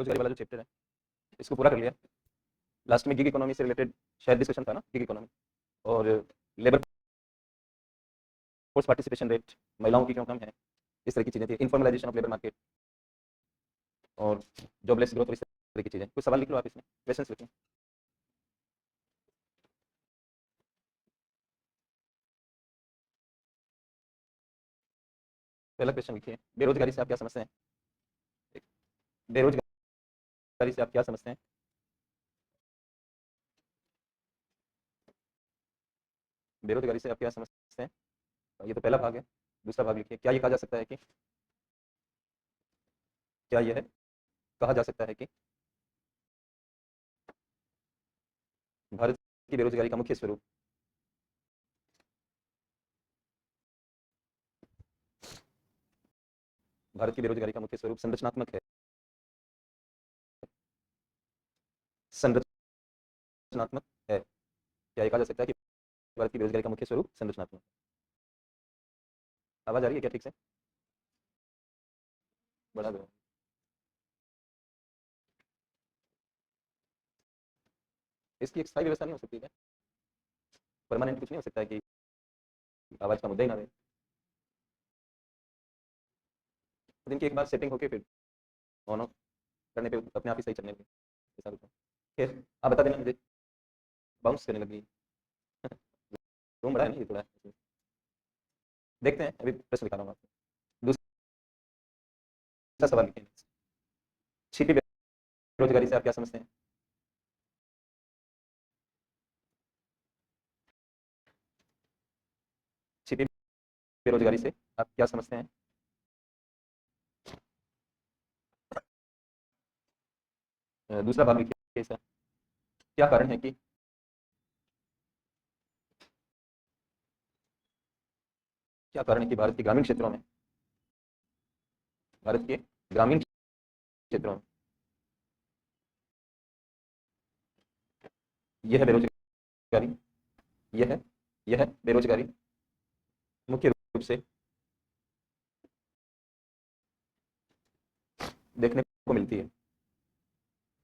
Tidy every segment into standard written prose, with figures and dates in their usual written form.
बेरोजगारी वाला जो चैप्टर है इसको पूरा कर लिया। लास्ट में गिग इकोनॉमी से रिलेटेड शायद डिस्कशन था ना, गिग इकोनॉमी और लेबर फोर्स पार्टिसिपेशन रेट, महिलाओं की क्यों कम है, इस तरह की चीज़ें थी, इनफॉर्मलाइजेशन ऑफ लेबर मार्केट और जॉबलेस ग्रोथ और इस तरह की चीज़ें। कुछ सवाल लिख लो आप इसमें, क्वेश्चन लिखो। पहला क्वेश्चन लिखिए, बेरोजगारी से आप क्या समझते हैं? बेरोजगारी से आप क्या समझते हैं? बेरोजगारी से आप क्या समझते हैं? ये तो पहला भाग है। दूसरा भाग लिखिए, क्या ये कहा जा सकता है कि, क्या यह कहा जा सकता है कि भारत की बेरोजगारी का मुख्य स्वरूप भारत की बेरोजगारी का मुख्य स्वरूप संरचनात्मक है? संरचनात्मक है। क्या ये कहा जा सकता है कि भारत की बेरोजगारी का मुख्य स्वरूप संरचनात्मक? आवाज आ रही है क्या ठीक से? बढ़ा दो। इसकी एक स्थायी व्यवस्था नहीं हो सकती है? परमानेंट कुछ नहीं हो सकता है कि आवाज का मुद्दा ही ना रहे? दिन की एक बार सेटिंग होके फिर ऑन ऑफ करने पे अपने आप ही सही चलने लगे, ऐसा कुछ है। खैर आप बता देना मुझे, बाउंस करने लगी। रूम बड़ा है ना ये थोड़ा, देखते हैं अभी प्रश्न दिखा रहा हूँ आपको। दूसरा सवाल लिखें, छिपी बेरोजगारी से आप क्या समझते हैं? छिपी बेरोजगारी से आप क्या समझते हैं? दूसरा भाग लिखिए इसका, क्या कारण है कि, क्या कारण है कि भारत के ग्रामीण क्षेत्रों में, भारत के ग्रामीण क्षेत्रों में यह बेरोजगारी, यह यह बेरोजगारी मुख्य रूप से देखने को मिलती है,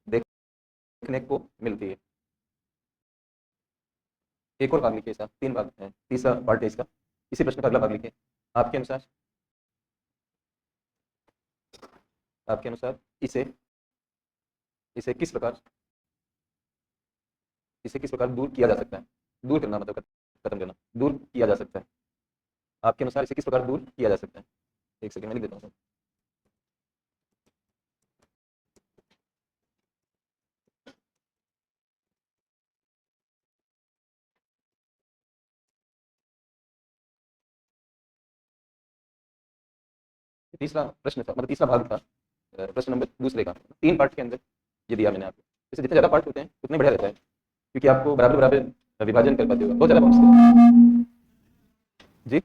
देखने को मिलती है। एक और भाग लिखिए इसका, तीन भाग है, तीसरा पार्ट है इसका, इसी प्रश्न का अगला भाग लिखिए। आपके अनुसार, आपके अनुसार इसे इसे किस प्रकार, इसे किस प्रकार दूर किया जा सकता है? दूर करना मतलब खत्म करना, दूर किया जा सकता है। आपके अनुसार इसे किस प्रकार दूर किया जा सकता है? एक सेकंड में लिख देता हूँ। तीसरा प्रश्न था, मतलब तीसरा भाग था प्रश्न नंबर दूसरे का, तीन पार्ट के अंदर ये दिया मैंने आपको। जैसे जितने ज़्यादा पार्ट होते हैं उतने बढ़िया रहता है, क्योंकि आपको बराबर बराबर विभाजन कर पाते हो। बहुत ज़्यादा पहुँचते जी,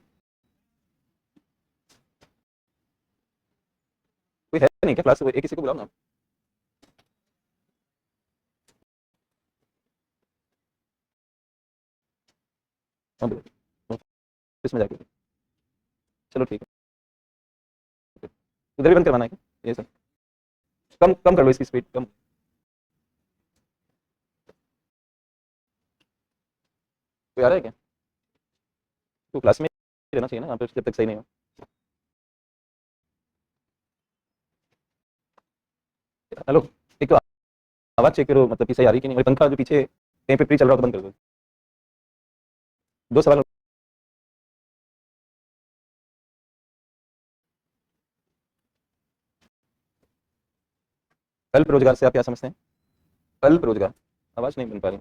कोई है नहीं क्या क्लास? एक किसी को बुलाओ ना। हाँ इसमें जाके, चलो ठीक है, उधर भी बंद करवाना है क्या ये सब? कम कम कर लो इसकी स्पीड कम। कोई आ रहा है क्या? तो क्लास में रहना चाहिए ना यहाँ पे जब तक सही नहीं हो। हेलो, एक तो आवाज़ चेक करो, मतलब कि सही आ रही कि नहीं, और पंखा जो पीछे कहीं पे फ्री चल रहा हो तो बंद कर दो। दो सवाल। अल्प रोजगार से आप क्या समझते हैं? अल्प रोजगार, आवाज़ नहीं बन पा रही।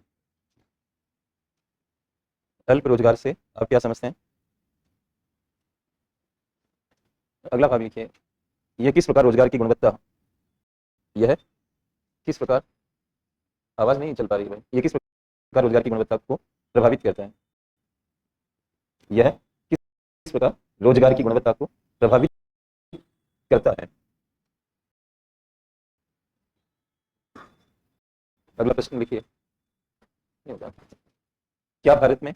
अल्प रोजगार से आप क्या समझते हैं? अगला भाग लिखिए, यह किस प्रकार रोजगार की गुणवत्ता, यह किस प्रकार, आवाज़ नहीं चल पा रही भाई, यह किस प्रकार रोजगार की गुणवत्ता को प्रभावित करता है? यह किस प्रकार रोजगार की गुणवत्ता को प्रभावित करता है? अगला प्रश्न लिखिए, क्या भारत में,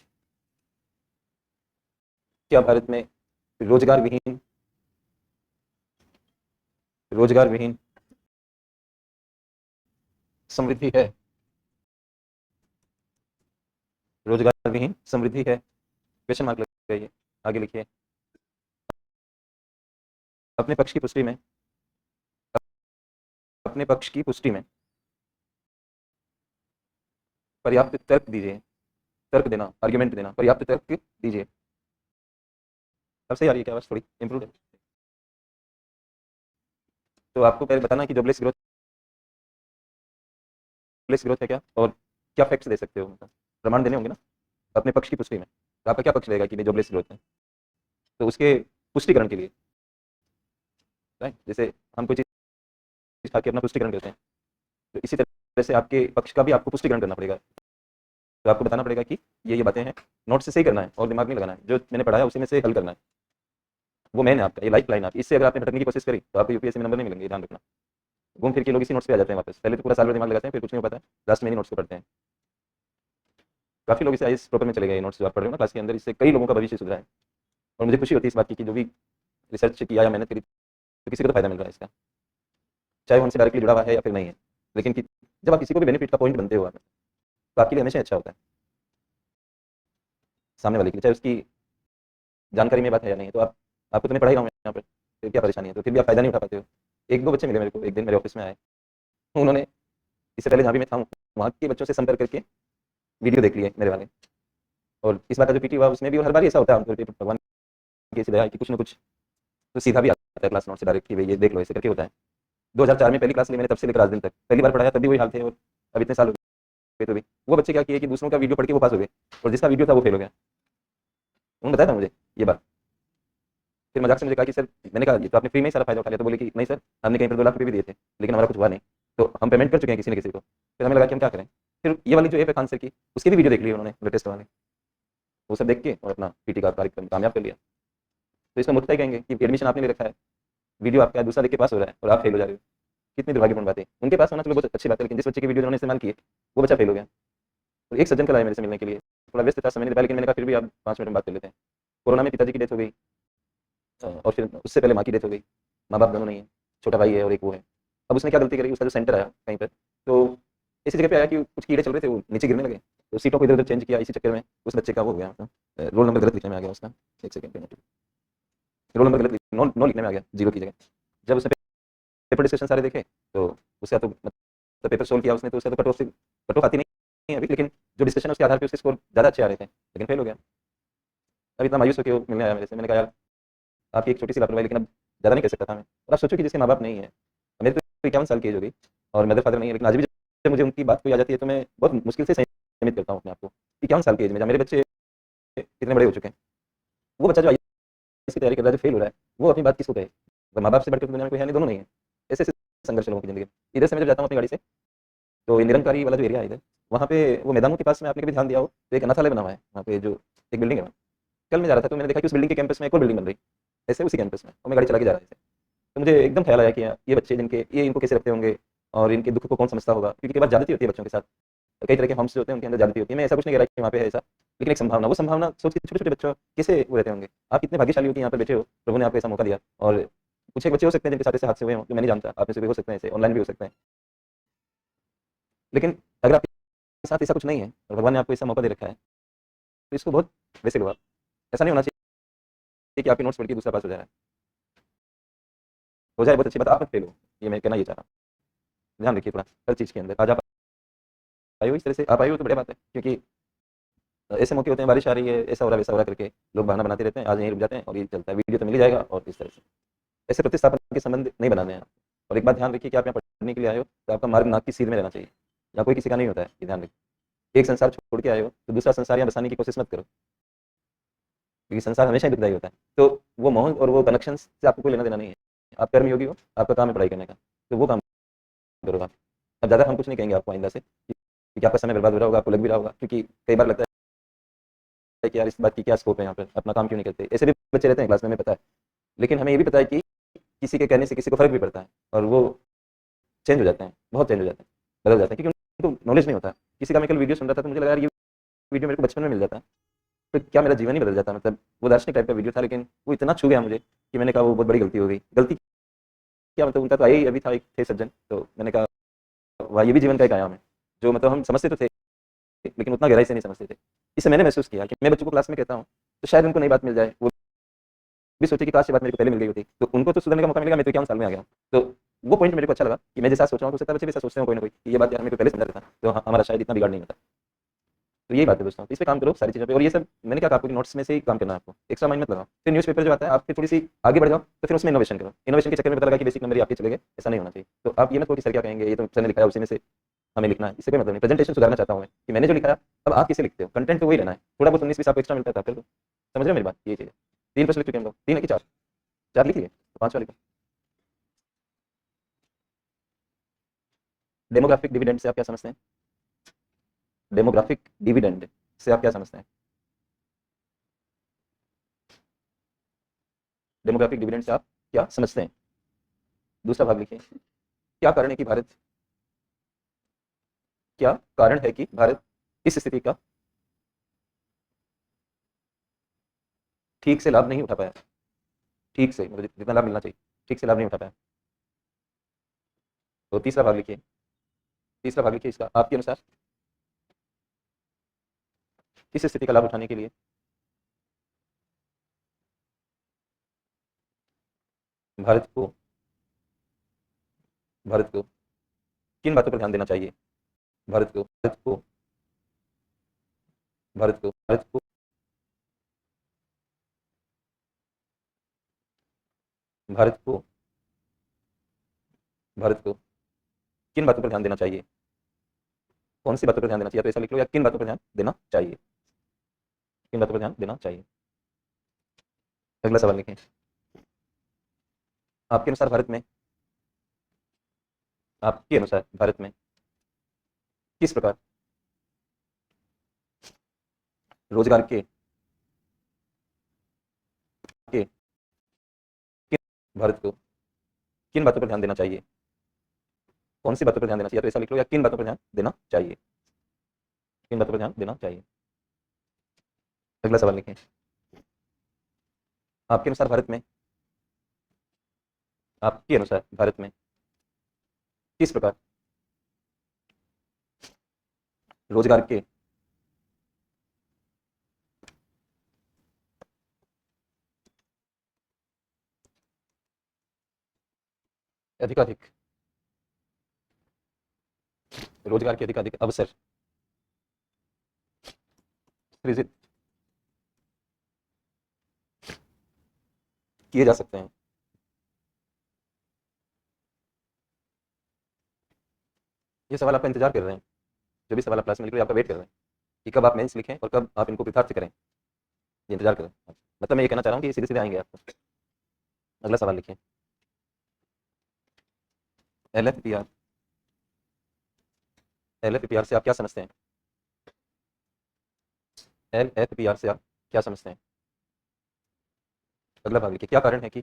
क्या भारत में रोजगार विहीन, रोजगार विहीन समृद्धि है, रोजगार विहीन समृद्धि है, क्वेश्चन मार्क लगाइए, आगे लिखिए। अपने पक्ष की पुष्टि में, अपने पक्ष की पुष्टि में पर्याप्त तर्क दीजिए, तर्क देना, आर्ग्यूमेंट देना, पर्याप्त तर्क दीजिए। अब सही आ रही है क्या आवाज? थोड़ी इंप्रूव है। तो आपको पहले बताना कि जॉबलेस ग्रोथ है क्या और क्या फैक्ट्स दे सकते हो, मतलब प्रमाण देने होंगे ना अपने पक्ष की पुष्टि में। तो आपका क्या पक्ष रहेगा कि जॉबलेस ग्रोथ है, तो उसके पुष्टिकरण के लिए, राइट, जैसे हम कोई चीज खा के अपना पुष्टिकरण करते हैं, तो इसी तरह से आपके पक्ष का भी आपको पुष्टिकरण करना पड़ेगा। तो आपको बताना पड़ेगा कि ये बातें हैं, नोट से सही करना है और दिमाग नहीं लगाना है, जो मैंने पढ़ाया उसी में से हल करना है। वो मैंने आपका ये लाइफ लाइन आप इससे अगर आपने भटकने की कोशिश करी तो आपको यूपीएससी में नंबर नहीं मिलेंगे, ध्यान रखना। घूम फिर के लोग इसी नोट्स पे आ जाते हैं वापस, पहले तो पूरा साल भर दिमाग लगाते हैं, फिर कुछ नहीं हो पाता, लास्ट में ही नोट्स को पढ़ते हैं। काफी लोग इसे आईएएस प्रॉपर में चले गए नोट्स जो आप पढ़ रहे हो ना क्लास के अंदर, इससे कई लोगों का भविष्य सुधरा है। और मुझे खुशी होती है इस बात की कि जो भी रिसर्च किया या मेहनत करी तो किसी को तो फायदा मिल रहा है इसका, चाहे वो हमसे डायरेक्टली जुड़ा हुआ है या फिर नहीं है, लेकिन जब आप किसी को भी बेनिफिट का पॉइंट बनते हो आप, तो आपके लिए हमेशा अच्छा होता है, सामने वाले के लिए, चाहे उसकी जानकारी में बात है या नहीं है। तो आपको तो मैं पढ़ा ही रहा हूँ यहाँ पर, फिर क्या परेशानी है? तो फिर भी आप फायदा नहीं उठा पाते हो। एक दो बच्चे मिले मेरे को, एक दिन मेरे ऑफिस में आए, उन्होंने इससे पहले जहाँ भी मैं था वहाँ के बच्चों से संपर्क करके वीडियो देख लिए मेरे वाले, और इस बार का जो पीटी हुआ उसमें भी, और हर बार ऐसा होता है आमतौर पर, भगवान की ऐसी दया है कि कुछ ना कुछ तो सीधा भी आता है क्लास नोट से डायरेक्ट कि भाई ये देख लो, ऐसे करके होता है। 2004 में पहली क्लास ली मैंने, तब से लेकर आज दिन तक पहली बार पढ़ाया, तब भी वही हाल थे, और अब इतने साल हो गए तो भी वो बच्चे क्या किए कि दूसरों का वीडियो पढ़ के वो पास हो गए, और जिसका वीडियो था वो फेल हो गया। उन्होंने बताया था मुझे ये बात, फिर मजाक से मुझे कहा कि सर, मैंने कहा ये तो आपने फ्री में ही सारा फायदा उठा लिया। तो बोले कि नहीं सर, हमने कहीं पर 2 लाख रुपये भी दिए थे लेकिन हमारा कुछ हुआ नहीं, तो हम पेमेंट कर चुके हैं किसी न किसी को। फिर हमें लगा कि हम क्या करें, फिर ये वाली जो ऐप है खान सर की, उसकी भी वीडियो देख ली उन्होंने, लेटेस्ट वाले, वो सब देख के और अपना पीटी का कार्यक्रम कामयाब कर लिया। तो इसमें मुद्दा कहेंगे कि एडमिशन आपने ले रखा है, वीडियो आपका दूसरा देख के पास हो रहा है और आप फेल हो जा रहे हो, कितनी दुर्भाग्यपूर्ण बात है। उनके पास होना चलो बहुत अच्छी बात है, लेकिन जिस बच्चे की वीडियो उन्होंने इस्तेमाल की वो बच्चा फेल हो गया। तो एक सज्जन कल आया मेरे से मिलने के लिए, थोड़ा व्यस्त था, समय नहीं दे पाया, लेकिन मैंने कहा फिर भी आप 5 मिनट में बात कर लेते हैं। कोरोना में पिताजी की डेथ हो गई, और फिर उससे पहले माँ की डेथ हो गई, माँ बाप दोनों नहीं है, छोटा भाई है और एक वो है। अब उसने क्या गलती करी, उसका जो सेंटर आया कहीं पर, तो इसी जगह पे आया कि कुछ कीड़े चल रहे थे वो नीचे गिरने लगे, तो सीटों को इधर उधर चेंज किया, इसी चक्कर में उस बच्चे का वो हो गया, मतलब रोल नंबर गलत लिखने में आ गया उसका। एक सेकंड पे रोल नंबर गलत, नो नो लिखने में आ गया, 0 की जगह। जब उसने पेपर डिस्कशन सारे देखे तो उसका तो मतलब पेपर सोल्व किया उसने, तो उसका तो कट ऑफ आती नहीं है अभी, लेकिन जो डिस्कशन है उसके आधार पे उसके स्कोर ज़्यादा अच्छे आ रहे थे, लेकिन फेल हो गया। अब इतना मायूस होकर वो मिलने आया मेरे से, मैंने कहा यार आपकी एक छोटी सी लापरवाही, लेकिन अब ज़्यादा नहीं कर सकता था मैं। और आप सोचो कि जिसके माँ बाप नहीं है, मेरे तो 51 साल की एज हो गई और मदर फादर नहीं है, लेकिन आज भी जब मुझे उनकी बात कोई आ जाती है तो मैं बहुत मुश्किल से संयमित करता हूँ अपने आप को। 51 साल की एज में जब मेरे बच्चे कितने बड़े हो चुके हैं, वो बच्चा जो आईएएस की तैयारी कर रहा है, जो फेल हो रहा है, वो अपनी बात किसको कहे? अगर माँ बाप से बढ़कर दुनिया में कोई है नहीं, दोनों नहीं है। ऐसे ऐसे संघर्ष लोगों की जिंदगी। इधर से मैं जब जाता हूँ अपनी गाड़ी से, तो ये निरंकारी वाला जो एरिया है इधर, वहाँ पे वो मैदानों के पास में आपने कभी ध्यान दिया हो तो एक अनाथालय बना हुआ है वहाँ पे, जो एक बिल्डिंग है। कल मैं जा रहा था तो मैंने देखा कि उस बिल्डिंग के कैंपस में एक और बिल्डिंग बन रही, ऐसे उसी कैंपस में, और मैं गाड़ी चला के जा रहा था। तो मुझे एकदम ख्याल आया कि ये बच्चे जिनके ये इनको कैसे रखते होंगे और इनके दुख को कौन समझता होगा, क्योंकि कई बार ज्यादती होती है बच्चों के साथ, कई तरह के होम्स जो होते हैं उनके अंदर ज्यादती होती है। मैं ऐसा कुछ नहीं कह रहा कि वहाँ पे है ऐसा, लेकिन एक संभावना, वो संभावना सोच के छोटे छोटे बच्चों कैसे वो रहते होंगे। आप कितने भाग्यशाली हो कि यहाँ पर बैठे हो, प्रभु ने आपको ऐसा मौका दिया। और कुछ एक बच्चे हो सकते हैं जिनके साथ ऐसे हादसे हुए हों, जो मैं नहीं जानता, आप में से भी हो सकते हैं, ऐसे ऑनलाइन भी हो सकते हैं। लेकिन अगर आपके साथ ऐसा कुछ नहीं है और भगवान ने आपको ऐसा मौका दे रखा है, तो इसको बहुत वैसे लो आप। ऐसा नहीं होना चाहिए कि आपके नोट्स पढ़ के दूसरा पास हो जाए, हो जाए बहुत अच्छी बात, आप मत फेल हो, ये मैं कहना ये चाह रहा हूँ। ध्यान रखिए थोड़ा हर चीज़ के अंदर। आज आप आए हो, इस तरह से आप आए हो तो बढ़िया बात है, क्योंकि ऐसे मौके होते हैं, बारिश आ रही है, ऐसा हो रहा है वैसा हो रहा करके लोग बहाना बनाते रहते हैं, आज यहीं रुक जाते हैं और ये चलता है, वीडियो तो मिल ही जाएगा। और इस तरह से ऐसे प्रतिस्थापन के संबंध नहीं बनाने हैं। और एक बात ध्यान रखिए कि आप यहाँ पढ़ने के लिए आए हो तो आपका मार्ग नाक की सीध में रहना चाहिए, यहाँ कोई किसी का नहीं होता है, ये ध्यान रखिए। एक संसार छोड़ के आए हो तो दूसरा संसार यहाँ बसाने की कोशिश मत करो, क्योंकि संसार हमेशा ही दुखदायी होता है। तो वो मोह और वो कनेक्शन से आपको कोई लेना देना नहीं है। आप कर्मयोगी हो, आपका काम है पढ़ाई करने का, तो वो काम करो आप। अब ज़्यादा हम कुछ नहीं कहेंगे आपको आइंदा से, क्योंकि आपका समय बर्बाद हो रहा होगा, आपको लग भी रहा होगा, क्योंकि कई बार लगता है कि यार इस बात की क्या स्कोप है यहाँ पर, अपना काम क्यों नहीं करते। ऐसे भी बच्चे रहते हैं क्लास में, हमें पता है, लेकिन हमें ये भी पता है कि किसी के कहने से किसी को फर्क भी पड़ता है और वो चेंज हो जाते हैं, बहुत चेंज हो जाते हैं, बदल जाते हैं, क्योंकि उनको नॉलेज नहीं होता। किसी का मैं कल वीडियो सुन रहा था तो मुझे लगा यार ये वीडियो मेरे को बचपन में मिल जाता, तो क्या मेरा जीवन ही बदल जाता। मतलब वो दार्शनिक टाइप का वीडियो था, लेकिन वो इतना छू गया मुझे कि मैंने कहा वो बहुत बड़ी गलती हो गई। गलती क्या, मतलब उनका तो आई अभी था, एक थे सज्जन, तो मैंने कहा हुआ, ये भी जीवन का एक आयाम है जो मतलब हम समझते तो थे लेकिन उतना गहराई से नहीं समझते थे। इससे मैंने महसूस किया कि मैं बच्चों को क्लास में कहता हूँ तो शायद उनको नई बात मिल जाए, वो भी सोचे कि काश ये बात मेरे को पहले मिल गई होती, तो उनको तो सुधरने का मौका मिलेगा। मैं तो 51 साल में आ गया हूँ। तो वो पॉइंट मेरे को अच्छा लगा कि मैं जैसा सोच रहा हूँ तो सकता है बच्चे भी ऐसा सोचते हैं कोई ना कोई, कि ये बात यार मेरे को पहले समझा देता तो हमारा शायद इतना बिगाड़ नहीं होता। तो यही बात है दोस्तों, तो इस पे काम करो सारी चीज़ों पे। और ये सब मैंने क्या कहा आपको कि नोट्स में से ही काम करना है आपको, एक्स्ट्रा माइंड मत लगाओ। फिर न्यूज़पेपर जो आता है आप फिर थोड़ी सी आगे बढ़ जाओ तो फिर उसमें इनोवेशन करो। इनोवेशन के चक्कर में पता लगा कि बेसिक नंबर ही आपके चले गए, ऐसा नहीं होना चाहिए। तो आप ये मत कहो कि सर क्या कहेंगे, ये तो सर ने लिखा है उसी में से हमें लिखना है, इससे कोई मतलब नहीं। प्रेजेंटेशन सुधारना चाहता हूँ मैं कि मैंने जो लिखा है अब आप किसे लिखते हो, कंटेंट तो वही रहना है, थोड़ा बहुत 19-20 आपको एक्स्ट्रा मिलता है तो आप कर दो। समझ रहे हो मेरी बात, ये चीज़ है। 3 प्रश्न लिख चुके हम लोग, 3 है कि 4? 4 लिखिए तो 5 वाले को। डेमोग्राफिक डिविडेंड से आप क्या समझते हैं? डेमोग्राफिक डिविडेंड से आप क्या समझते हैं? डेमोग्राफिक डिविडेंड से आप क्या समझते हैं? दूसरा भाग लिखिए, क्या कारण है कि भारत, क्या कारण है कि भारत इस स्थिति का ठीक से लाभ नहीं उठा पाया? ठीक से मतलब जितना लाभ मिलना चाहिए ठीक से लाभ नहीं उठा पाया। तो तीसरा भाग लिखिए, तीसरा भाग लिखिए इसका, आपके अनुसार इस स्थिति का लाभ उठाने के लिए भारत को, भारत को किन बातों पर ध्यान देना चाहिए? भारत को, भारत को, भारत को, भारत को, भारत को, भारत को किन बातों पर ध्यान देना चाहिए? कौन सी बातों पर ध्यान देना चाहिए तो ऐसा लिख लो, या किन बातों पर ध्यान देना चाहिए, किन बातों पर ध्यान देना चाहिए। अगला सवाल लिखें, आपके अनुसार भारत में, आपके अनुसार भारत में किस प्रकार रोजगार के भारत को किन बातों पर ध्यान देना चाहिए, कौन सी बातों पर ध्यान देना चाहिए तो ऐसा लिख लो, या किन बातों पर ध्यान देना चाहिए, किन बातों पर ध्यान देना चाहिए। अगला सवाल लिखें, आपके अनुसार भारत में, आपके अनुसार भारत में किस प्रकार रोजगार के अधिकाधिक, रोजगार के अधिकाधिक अवसर सृजित किए जा सकते हैं? ये सवाल आपका इंतजार कर रहे हैं, जो भी सवाल आप क्लास में लिख रहे हैं आपका वेट कर रहे हैं कि कब आप मेंस लिखें और कब आप इनको कृतार्थ करें, ये इंतजार करें। मतलब मैं ये कहना चाह रहा हूँ कि सीधे सीधे आएंगे आपको। अगला सवाल लिखिए, LFPR, LFPR से आप क्या समझते हैं? LFPR से आप क्या समझते हैं? अगला भाग लिखिए, क्या कारण है कि,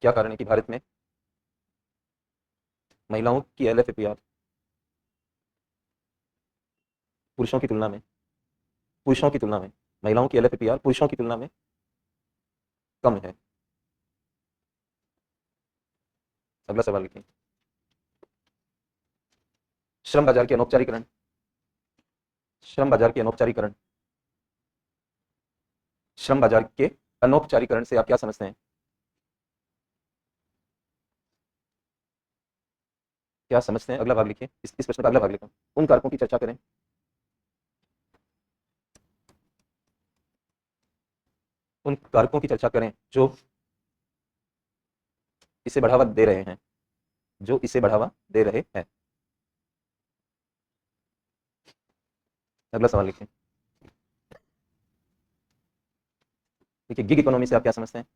क्या कारण है कि भारत में महिलाओं की LFPR पुरुषों की तुलना में, पुरुषों की तुलना में महिलाओं की LFPR पुरुषों की तुलना में कम है? अगला सवाल लिखिए, श्रम बाजार के अनौपचारिकरण, श्रम बाजार के अनौपचारिकरण, श्रम बाजार के अनौपचारिकरण से आप क्या समझते हैं? क्या समझते हैं? अगला भाग लिखिए, इस प्रश्न का अगला भाग लिखें, उन कारकों की चर्चा करें, उन कारकों की चर्चा करें जो इसे बढ़ावा दे रहे हैं, जो इसे बढ़ावा दे रहे हैं। अगला सवाल लिखें, देखिए गिग इकोनॉमी से आप क्या समझते हैं?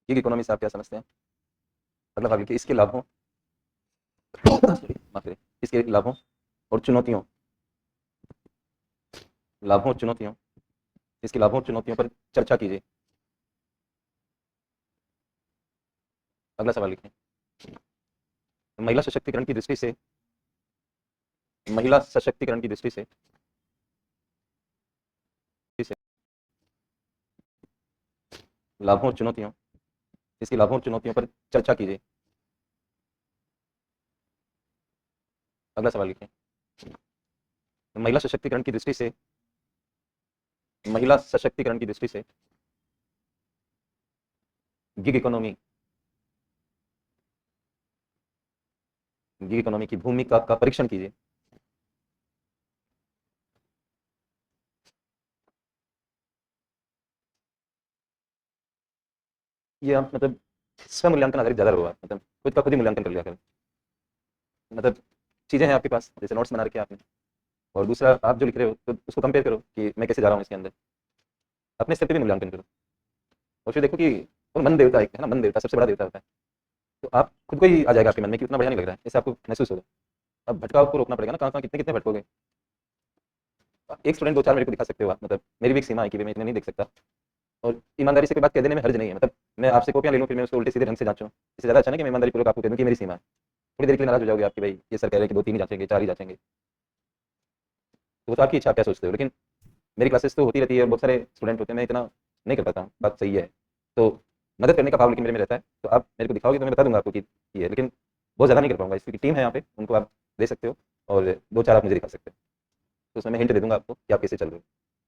गिग इकोनॉमी से आप क्या समझते हैं? अगला भाग लिखिए, इसके लाभों, माफ करिए, इसके लाभों और चुनौतियों, लाभों और चुनौतियों, इसके लाभों और चुनौतियों पर चर्चा कीजिए। अगला सवाल लिखें, महिला सशक्तिकरण की दृष्टि से, महिला सशक्तिकरण की दृष्टि से लाभों और चुनौतियों, इसकी लाभों और चुनौतियों पर चर्चा कीजिए। अगला सवाल लिखिए। महिला सशक्तिकरण की दृष्टि से, महिला सशक्तिकरण की दृष्टि से गिग इकोनॉमी की भूमिका का परीक्षण कीजिए। ये आप मतलब स्व मूल्यांकन आधारित ज्यादा होगा, मतलब खुद का खुद ही मूल्यांकन कर लिया करें। मतलब चीजें हैं आपके पास, जैसे नोट्स बना रखे आपने, और दूसरा आप जो लिख रहे हो तो उसको कंपेयर करो कि मैं कैसे जा रहा हूँ इसके अंदर, अपने स्तर पे भी मूल्यांकन करो। और फिर देखो कि वो मन देवता एक है ना, मन देवता सबसे बड़ा देवता होता है। तो आप खुद को ही आ जाएगा आपके मन में कि उतना बढ़िया नहीं लग रहा है, ऐसे आपको महसूस होगा। अब भटकाव को रोकना पड़ेगा ना, कहाँ कहाँ कितने कितने भटकोगे। एक स्टूडेंट दो चार मेरे को दिखा सकते हो आप, मतलब मेरी भी एक सीमा है कि मैं इतने नहीं देख सकता। और ईमानदारी से कोई बात कह देने में हर्ज नहीं है, मतलब मैं आपसे कॉपियां ले लूँ फिर मैं उसको उल्टे सीधे ढंग से जांचूं, इससे ज्यादा अच्छा नहीं कि मैं ईमानदारी पूर्वक आपको कह दूं कि मेरी सीमा है। थोड़ी देर के लिए नाराज हो जाओगे आपकी, भाई ये सर कह रहे हैं कि दो तीन ही जांचेंगे, चार ही जांचेंगे, तो वो तो आपकी इच्छा, क्या सोचते हो। लेकिन मेरी क्लासेस तो होती रहती है, बहुत सारे स्टूडेंट होते हैं, मैं इतना नहीं कर पाता हूँ, बात सही है। तो मदद करने का भाव लेकिन मेरे में रहता है, तो आप मेरे को दिखाओगे तो मैं बता दूंगा आपको कि ये है, लेकिन बहुत ज़्यादा नहीं कर पाऊंगा। इसकी टीम है यहाँ पे, उनको आप दे सकते हो, और दो चार आप मुझे दिखा सकते हो, तो उसमें मैं हिंट दे दूंगा आपको कि आप कैसे चल रहे हो।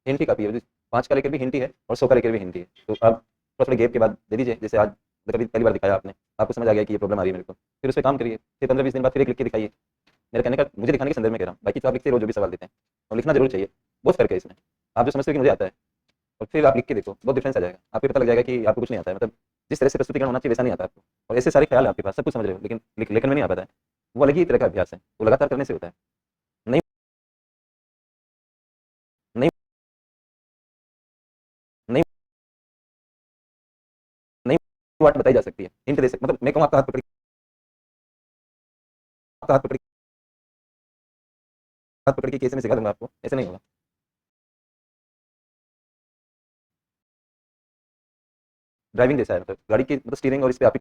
हिंट ही काफ़ी है, 5 का लेकर भी हिंट ही है और 100 का लेकर भी हिंट ही है। तो आप थोड़ा थोड़ा गैप के बाद दे दीजिए, जैसे आज कभी पहली बार दिखाया आपने, आपको समझ आ गया कि ये प्रॉब्लम आ रही है मेरे को, फिर उस पर काम करिए, फिर 15-20 दिन बाद फिर एक लिख के दिखाइए। मेरे कहने का, मुझे दिखाने के संदर्भ में कह रहा हूँ, बाकी तो आप लिखते रहो जो भी सवाल देते हैं, और लिखना जरूर चाहिए। बहुत फर्क है इसमें, आप जो समझते हो कि मुझे आता है, और फिर आप लिख के देखो, बहुत डिफरेंस आ जाएगा, आपको पता लग जाएगा कि आपको कुछ नहीं आता है, मतलब जिस तरह से प्रस्तुतिकरण होना चाहिए वैसा नहीं आता आपको। और ऐसे सारे ख्याल है आपके पास, सब कुछ समझ रहे हो, लेकिन लेखन में नहीं आ पाता है। वो अलग ही तरह का अभ्यास है, वो लगातार करने से होता है। नहीं, नहीं, नहीं, नहीं, बात बताई जा सकती है, हिंट दे सकते, मतलब मैं कहूँ आपका हाथ पकड़, आपका हाथ पकड़ के कैसे मैं सिखा दूंगा आपको, ऐसे नहीं होगा। ड्राइविंग जैसा है, मतलब गाड़ी की मतलब स्टीयरिंग, और इस पे आप ही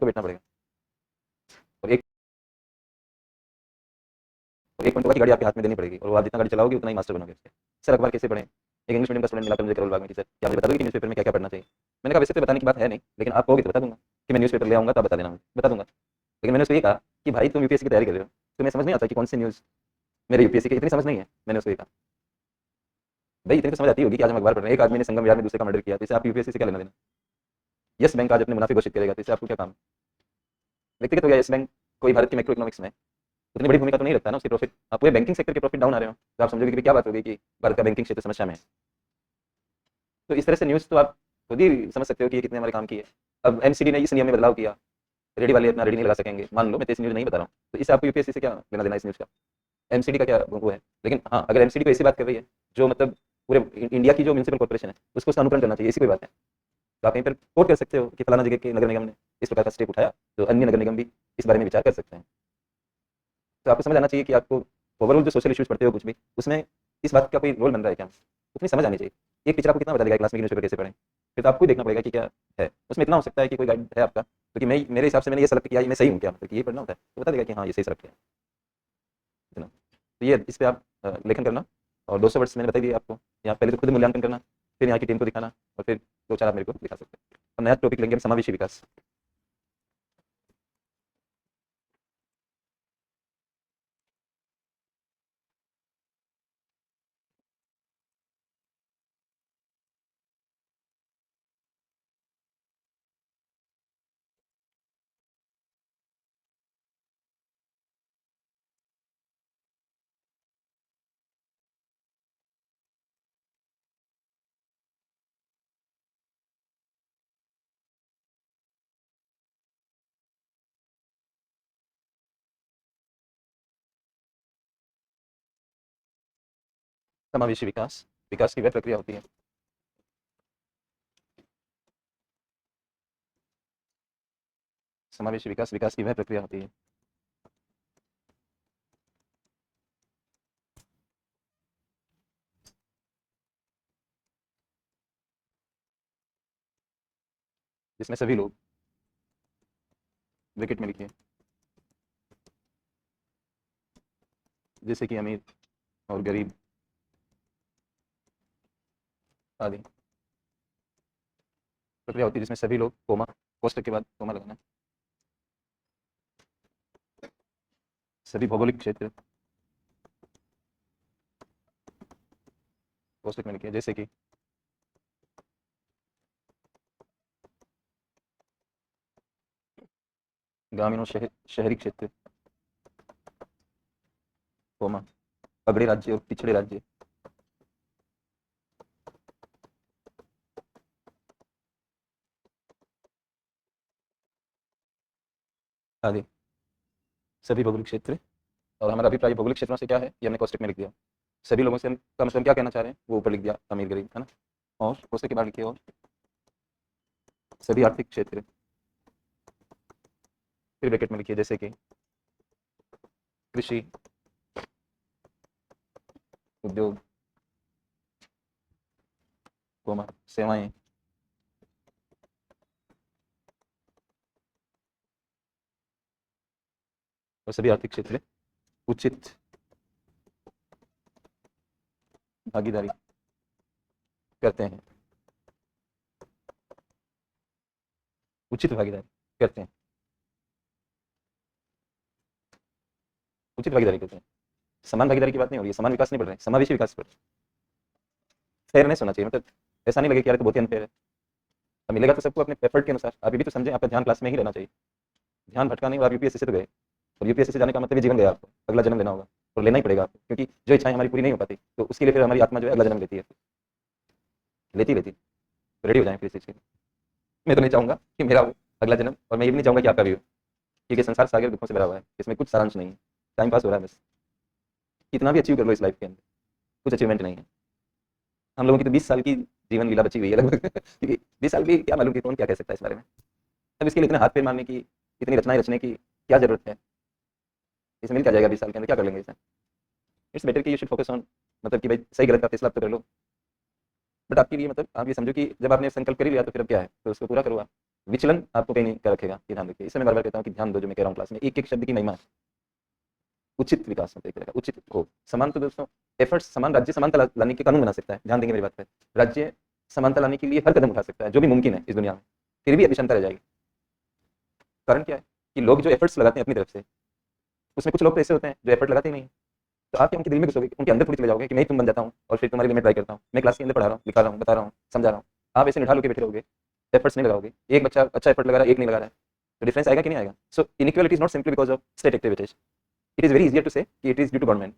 को बैठना पड़ेगा। और एक पॉइंट होगा कि गाड़ी आपके हाथ में देनी पड़ेगी, और वो आप जितना गाड़ी चलाओगे उतना ही मास्टर बनोगे उसके। सर अखबार कैसे पढ़ें, एक इंग्लिश मीडियम का स्टूडेंट मिला था मुझे करोल बाग में कि सर क्या मुझे बता दोगे कि न्यूज़पेपर में क्या क्या पढ़ना चाहिए। मैंने कहा वैसे तो बताने की बात है नहीं, लेकिन आप कहोगे तो बता दूंगा, कि मैं न्यूज़पेपर ले आऊंगा तो आप बता देना, मुझे बता दूंगा। लेकिन मैंने उसको ये कहा कि भाई तुम यूपीएससी की तैयारी कर रहे हो, तुम्हें समझ नहीं आता कि कौन सी न्यूज़, मेरे यूपीएससी की इतनी समझ नहीं है। मैंने उसको ये कहा, भाई इतनी तो समझ आती होगी कि आज हम अखबार पढ़ रहे हैं, एक आदमी ने संगम यार्ड में दूसरे का मर्डर किया, तो इसे आप यूपीएससी से क्या लेना देना। यस बैंक आज अपने मुनाफे घोषित करेगा, तो इससे आपको क्या काम। व्यक्तिगत हो गया, यस बैंक कोई भारत की मैक्रो इकोनॉमिक्स में उतनी बड़ी भूमिका तो नहीं रखता ना, उसके प्रॉफिट, आप पूरे बैंकिंग सेक्टर के प्रॉफिट डाउन आ रहे हो, तो आप समझोगे कि क्या बात होगी कि भारत का बैंकिंग क्षेत्र समस्या में है। तो इस तरह से न्यूज़ तो आप खुद ही समझ सकते हो कि ये कितने हमारे काम की है। अब एमसीडी ने इस नियम में बदलाव किया, रेडी वाले अपना रेडी नहीं लगा सकेंगे, मान लो मैं तो इस न्यूज़ नहीं बता रहा हूँ, तो इससे आपको यूपीएससी से क्या लेना देना इस न्यूज़ का, एमसीडी का क्या वो है। लेकिन हाँ, अगर एमसीडी को ऐसी बात कर रही है जो मतलब पूरे इंडिया की जो म्यूनिसिपल कॉर्पोरेशन है उसको उसका अनुकरण करना चाहिए, ऐसी कोई बात है, तो आप कहीं पर कोट कर सकते हो कि फलाना जगह के नगर निगम ने इस प्रकार का स्टेप उठाया, तो अन्य नगर निगम भी इस बारे में विचार कर सकते हैं। तो आपको समझ आना चाहिए कि आपको ओवरऑल जो सोशल इश्यूज पढ़ते हो कुछ भी, उसमें इस बात का कोई रोल बन रहा है क्या, उतनी समझ आनी चाहिए। एक टीचर आपको कितना बता देगा क्लास में न्यूज़पेपर कैसे पढ़ें, फिर तो आपको ही देखना पड़ेगा कि क्या है उसमें। इतना हो सकता है कि कोई गाइड है आपका, क्योंकि मैं मेरे हिसाब से मैंने ये सेलेक्ट किया, मैं सही हूँ क्या, मतलब कि ये पढ़ना होता है, तो बता देगा कि हाँ ये सही सेलेक्ट किया, इतना। तो ये इस पे आप लेखन करना, और 200 वर्ड्स मैंने बता दिए आपको। यहाँ पहले तो खुद मूल्यांकन करना, फिर यहाँ की टीम को दिखाना, और फिर दो चार आप मेरे को दिखा सकते हैं। अब नया टॉपिक लेंगे हम, समावेशी विकास। समावेशी विकास, विकास की वह प्रक्रिया होती है, समावेशी विकास विकास की वह प्रक्रिया होती है जिसमें सभी लोग, ब्रैकेट में लिखिए, जैसे कि अमीर और गरीब, आदि प्रक्रिया होती है जिसमें सभी लोग कोमा कोष्टक के बाद कोमा लगाना है। सभी भौगोलिक क्षेत्र कोष्टक में लिखे जैसे कि ग्रामीण और शहरी क्षेत्र कोमा अगड़े राज्य और पिछड़े राज्य आदि सभी भौगोलिक क्षेत्र। और हमारा अभिप्राय भौगोलिक क्षेत्रों से क्या है ये हमने कोष्टक में लिख दिया। सभी लोगों से हम का मतलब क्या कहना चाह रहे हैं वो ऊपर लिख दिया, अमीर गरीब, है ना। और कोष्टक के बाद लिखिए और सभी आर्थिक क्षेत्र, फिर ब्रैकेट में लिखिए जैसे कि कृषि, उद्योग, कोमा सेवाएं, और सभी आर्थिक क्षेत्र उचित भागीदारी करते हैं, उचित भागीदारी करते हैं, उचित भागीदारी करते हैं। समान भागीदारी की बात नहीं हो रही है, समान विकास नहीं बढ़ रहा है, समावेशी विकास बढ़ रहा है। फेयरनेस होना चाहिए, मतलब ऐसा नहीं लगे कि यार तो बहुत ही अनफेयर है। अब मिलेगा तो सबको अपने एफर्ट के अनुसार। आप ये भी तो समझे आपका ध्यान क्लास में ही रहना चाहिए, ध्यान भटका नहीं। और आप यूपीएससी से तो गए, और यूपीएससी से जाने का मतलब जीवन गया आपको, अगला जन्म लेना होगा और लेना ही पड़ेगा आपको, क्योंकि जो इच्छाएं हमारी पूरी नहीं हो पाती तो उसके लिए फिर हमारी आत्मा जो है अगला जन्म लेती है, लेती लेती। रेडी हो जाए फिर इस चीज़ के लिए। मैं तो नहीं चाहूंगा कि मेरा हो अगला जन्म, और मैं ये भी नहीं चाहूंगा कि आपका भी हो, क्योंकि संसार सागर दुखों से भरा हुआ है, इसमें कुछ सारांश नहीं है, टाइम पास हो रहा है बस। कितना भी अचीव कर लो इस लाइफ के अंदर, कुछ अचीवमेंट नहीं है। हम लोगों की तो 20 साल की जीवन लीला बची हुई है लगभग क्योंकि 20 साल भी क्या मालूम कि कौन क्या कह सकता है इस बारे में। अब इसके लिए इतने हाथ पैर मारने की, इतनी रचनाएं रचने की क्या जरूरत है। इसे मिल क्या जाएगा 20 साल के अंदर, क्या कर लेंगे इसे। इट्स बेटर कि यू शुड फोकस ऑन, मतलब कि भाई सही गलत का फैसला तो कर लो, बट आपके लिए मतलब आप ये समझो कि जब आपने संकल्प कर ही लिया तो फिर अब क्या है, तो उसको पूरा करो आप। विचलन आपको कहीं नहीं कर रखेगा, ये ध्यान रखिए। इससे मैं बार बार कहता हूँ कि ध्यान दो जो मैं कह रहा हूँ क्लास में, एक एक शब्द की महिमा है। उचित विकास मतलब एक तरह का उचित हो, समान। तो दोस्तों एफर्ट्स समान, राज्य समानता लाने के कानून बना सकता है, ध्यान देंगे मेरी बात पर। राज्य समानता लाने के लिए हर कदम उठा सकता है जो भी मुमकिन है इस दुनिया में, फिर भी अभिक्षमता रह जाएगी। कारण क्या है कि लोग जो एफर्ट्स लगाते हैं अपनी तरफ से, उसमें कुछ लोग तो ऐसे होते हैं जो एफर्ट लगाते ही नहीं। तो आप क्या उनके दिल में घुसोगे, उनके अंदर थोड़ी चले जाओगे कि मैं ही तुम बन जाता हूँ और फिर तुम्हारे लिए मैं ट्राई करता हूँ, मैं क्लास के अंदर पढ़ा रहा हूँ, लिखा रहा हूँ, बता रहा हूँ, समझा रहा हूँ। आप ऐसे निढाल होकर बैठे रहोगे, एफर्ट्स नहीं लगाओगे। एक बच्चा अच्छा एफर्ट लगा रहा है, एक नहीं लगा रहा है, तो डिफरेंस आएगा कि नहीं आएगा। So inequality is not simply because of state activities, it is very easier to say कि it is due to government,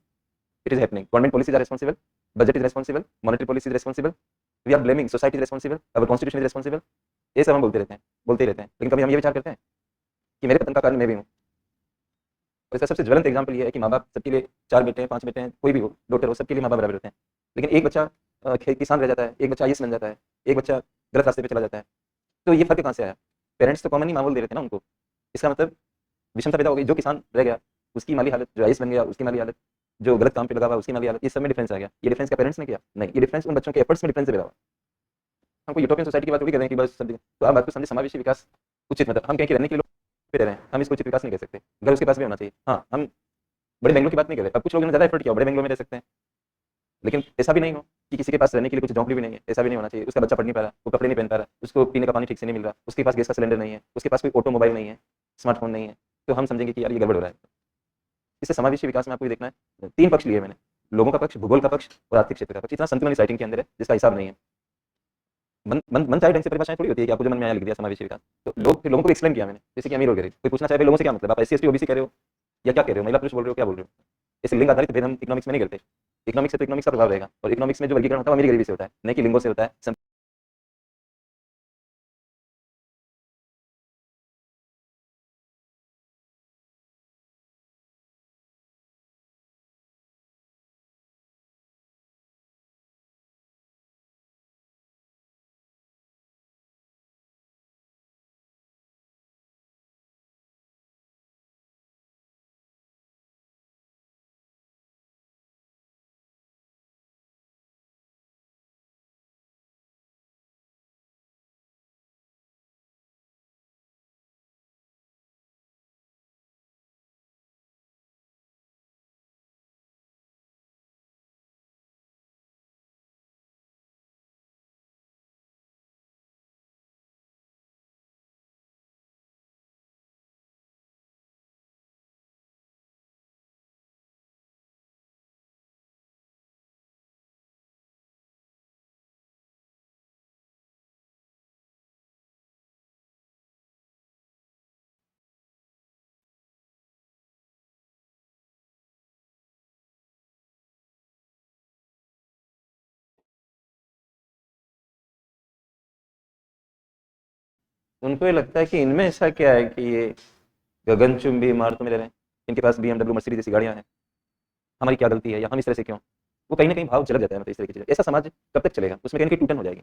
it is happening. Government policies are responsible, budget is responsible, monetary policy is responsible, we are blaming, society is responsible, our constitution is responsible. ये सब हम बोलते रहते हैं, बोलते ही रहते हैं, लेकिन कभी हम ये विचार करते हैं कि मेरे पतन का कारण मैं भी हूँ। और इसका सबसे ज्वलंत एग्जाम्पल ये है कि माँ बाप सबके लिए 4 बेटे हैं, 5 बेटे हैं, कोई भी हो, डॉक्टर हो, सबके लिए माँ बाप बराबर होते हैं। लेकिन एक बच्चा किसान रह जाता है, एक बच्चा आईएएस बन जाता है, एक बच्चा गलत रास्ते पे चला जाता है। तो ये फर्क कहाँ से आया। पेरेंट्स तो कॉमन ही माहौल दे रहे थे ना उनको। इसका मतलब विषमता पैदा हो गई। जो किसान रह गया उसकी माली हालत, जो आईएएस बन गया उसकी माली हालत, जो गलत काम पे लगा हुआ उसकी माली हालत, इस सब में डिफरेंस आ गया। ये डिफरेंस क्या पेरेंट्स ने किया? नहीं, ये डिफरेंस उन बच्चों के एफर्ट्स में डिफरेंस पैदा हुआ। हमको यूटोपियन सोसाइटी की बात थोड़ी कर रहे हैं कि बस सब। तो आप बात को समझे, समावेशी विकास उचित, मतलब हम कहीं के रहने के लिए लोग पे रह रहे हैं, हम इसको उचित विकास नहीं कह सकते। घर उसके पास भी होना चाहिए। हाँ, हम बड़े बेंगलों की बात नहीं कर रहे। अब कुछ लोगों ने ज्यादा एफर्ट किया, बड़े बेंगलों में रह सकते हैं, लेकिन ऐसा भी नहीं हो कि किसी के पास रहने के लिए कुछ झोंपड़ी भी नहीं है। ऐसा भी नहीं होना चाहिए। उसका बच्चा पढ़ नहीं पा रहा, वो कपड़े नहीं पहन पा रहा, उसको पीने का पानी ठीक से नहीं मिल रहा, उसके पास गैस का सिलेंडर नहीं है, उसके पास कोई ऑटोमोबाइल नहीं है, स्मार्टफोन नहीं है, तो हम समझेंगे कि यार ये गड़बड़ हो रहा है। इससे समावेशी विकास में आपको ये देखना है, 3 पक्ष लिए मैंने, लोगों का पक्ष, भूगोल का पक्ष और आर्थिक क्षेत्र का पक्ष। इतना संतुलन इस राइटिंग के अंदर है जिसका हिसाब नहीं है। मन चाहे ढंग से परिभाषाएं थोड़ी होती है कि आपको जो मन में आया लिख दिया समावेशी विकास। तो लोगों को एक्सप्लेन किया मैंने, जैसे कि अमीर और गरीब। कोई पूछना चाहे लोगों से क्या मतलब, आप एससी एसटी ओबीसी कह रहे हो या क्या कह रहे हो, महिला पुरुष बोल रहे हो, क्या बोल रहे हो। इसे लिंग आधारित भेद हम इकोनॉमिक्स में नहीं करते। इकोनॉमिक्स से तो इकोनॉमिक्स का प्रभाव रहेगा, और इकोनॉमिक्स में जो वर्गीकरण होता है वो अमीर गरीबी से होता है, नहीं कि लिंगों से होता है। उनको ये लगता है कि इनमें ऐसा क्या है कि ये गगनचुंबी इमारतों में रह रहे हैं, इनके पास BMW मर्सिडीज जैसी गाड़ियां हैं, हमारी क्या गलती है या हम इस तरह से क्यों, वो कहीं ना कहीं भाव झलक जाता है। मतलब इस तरह की चीजें, ऐसा समाज कब तक चलेगा, उसमें कहीं ना कहीं टूटन हो जाएगी।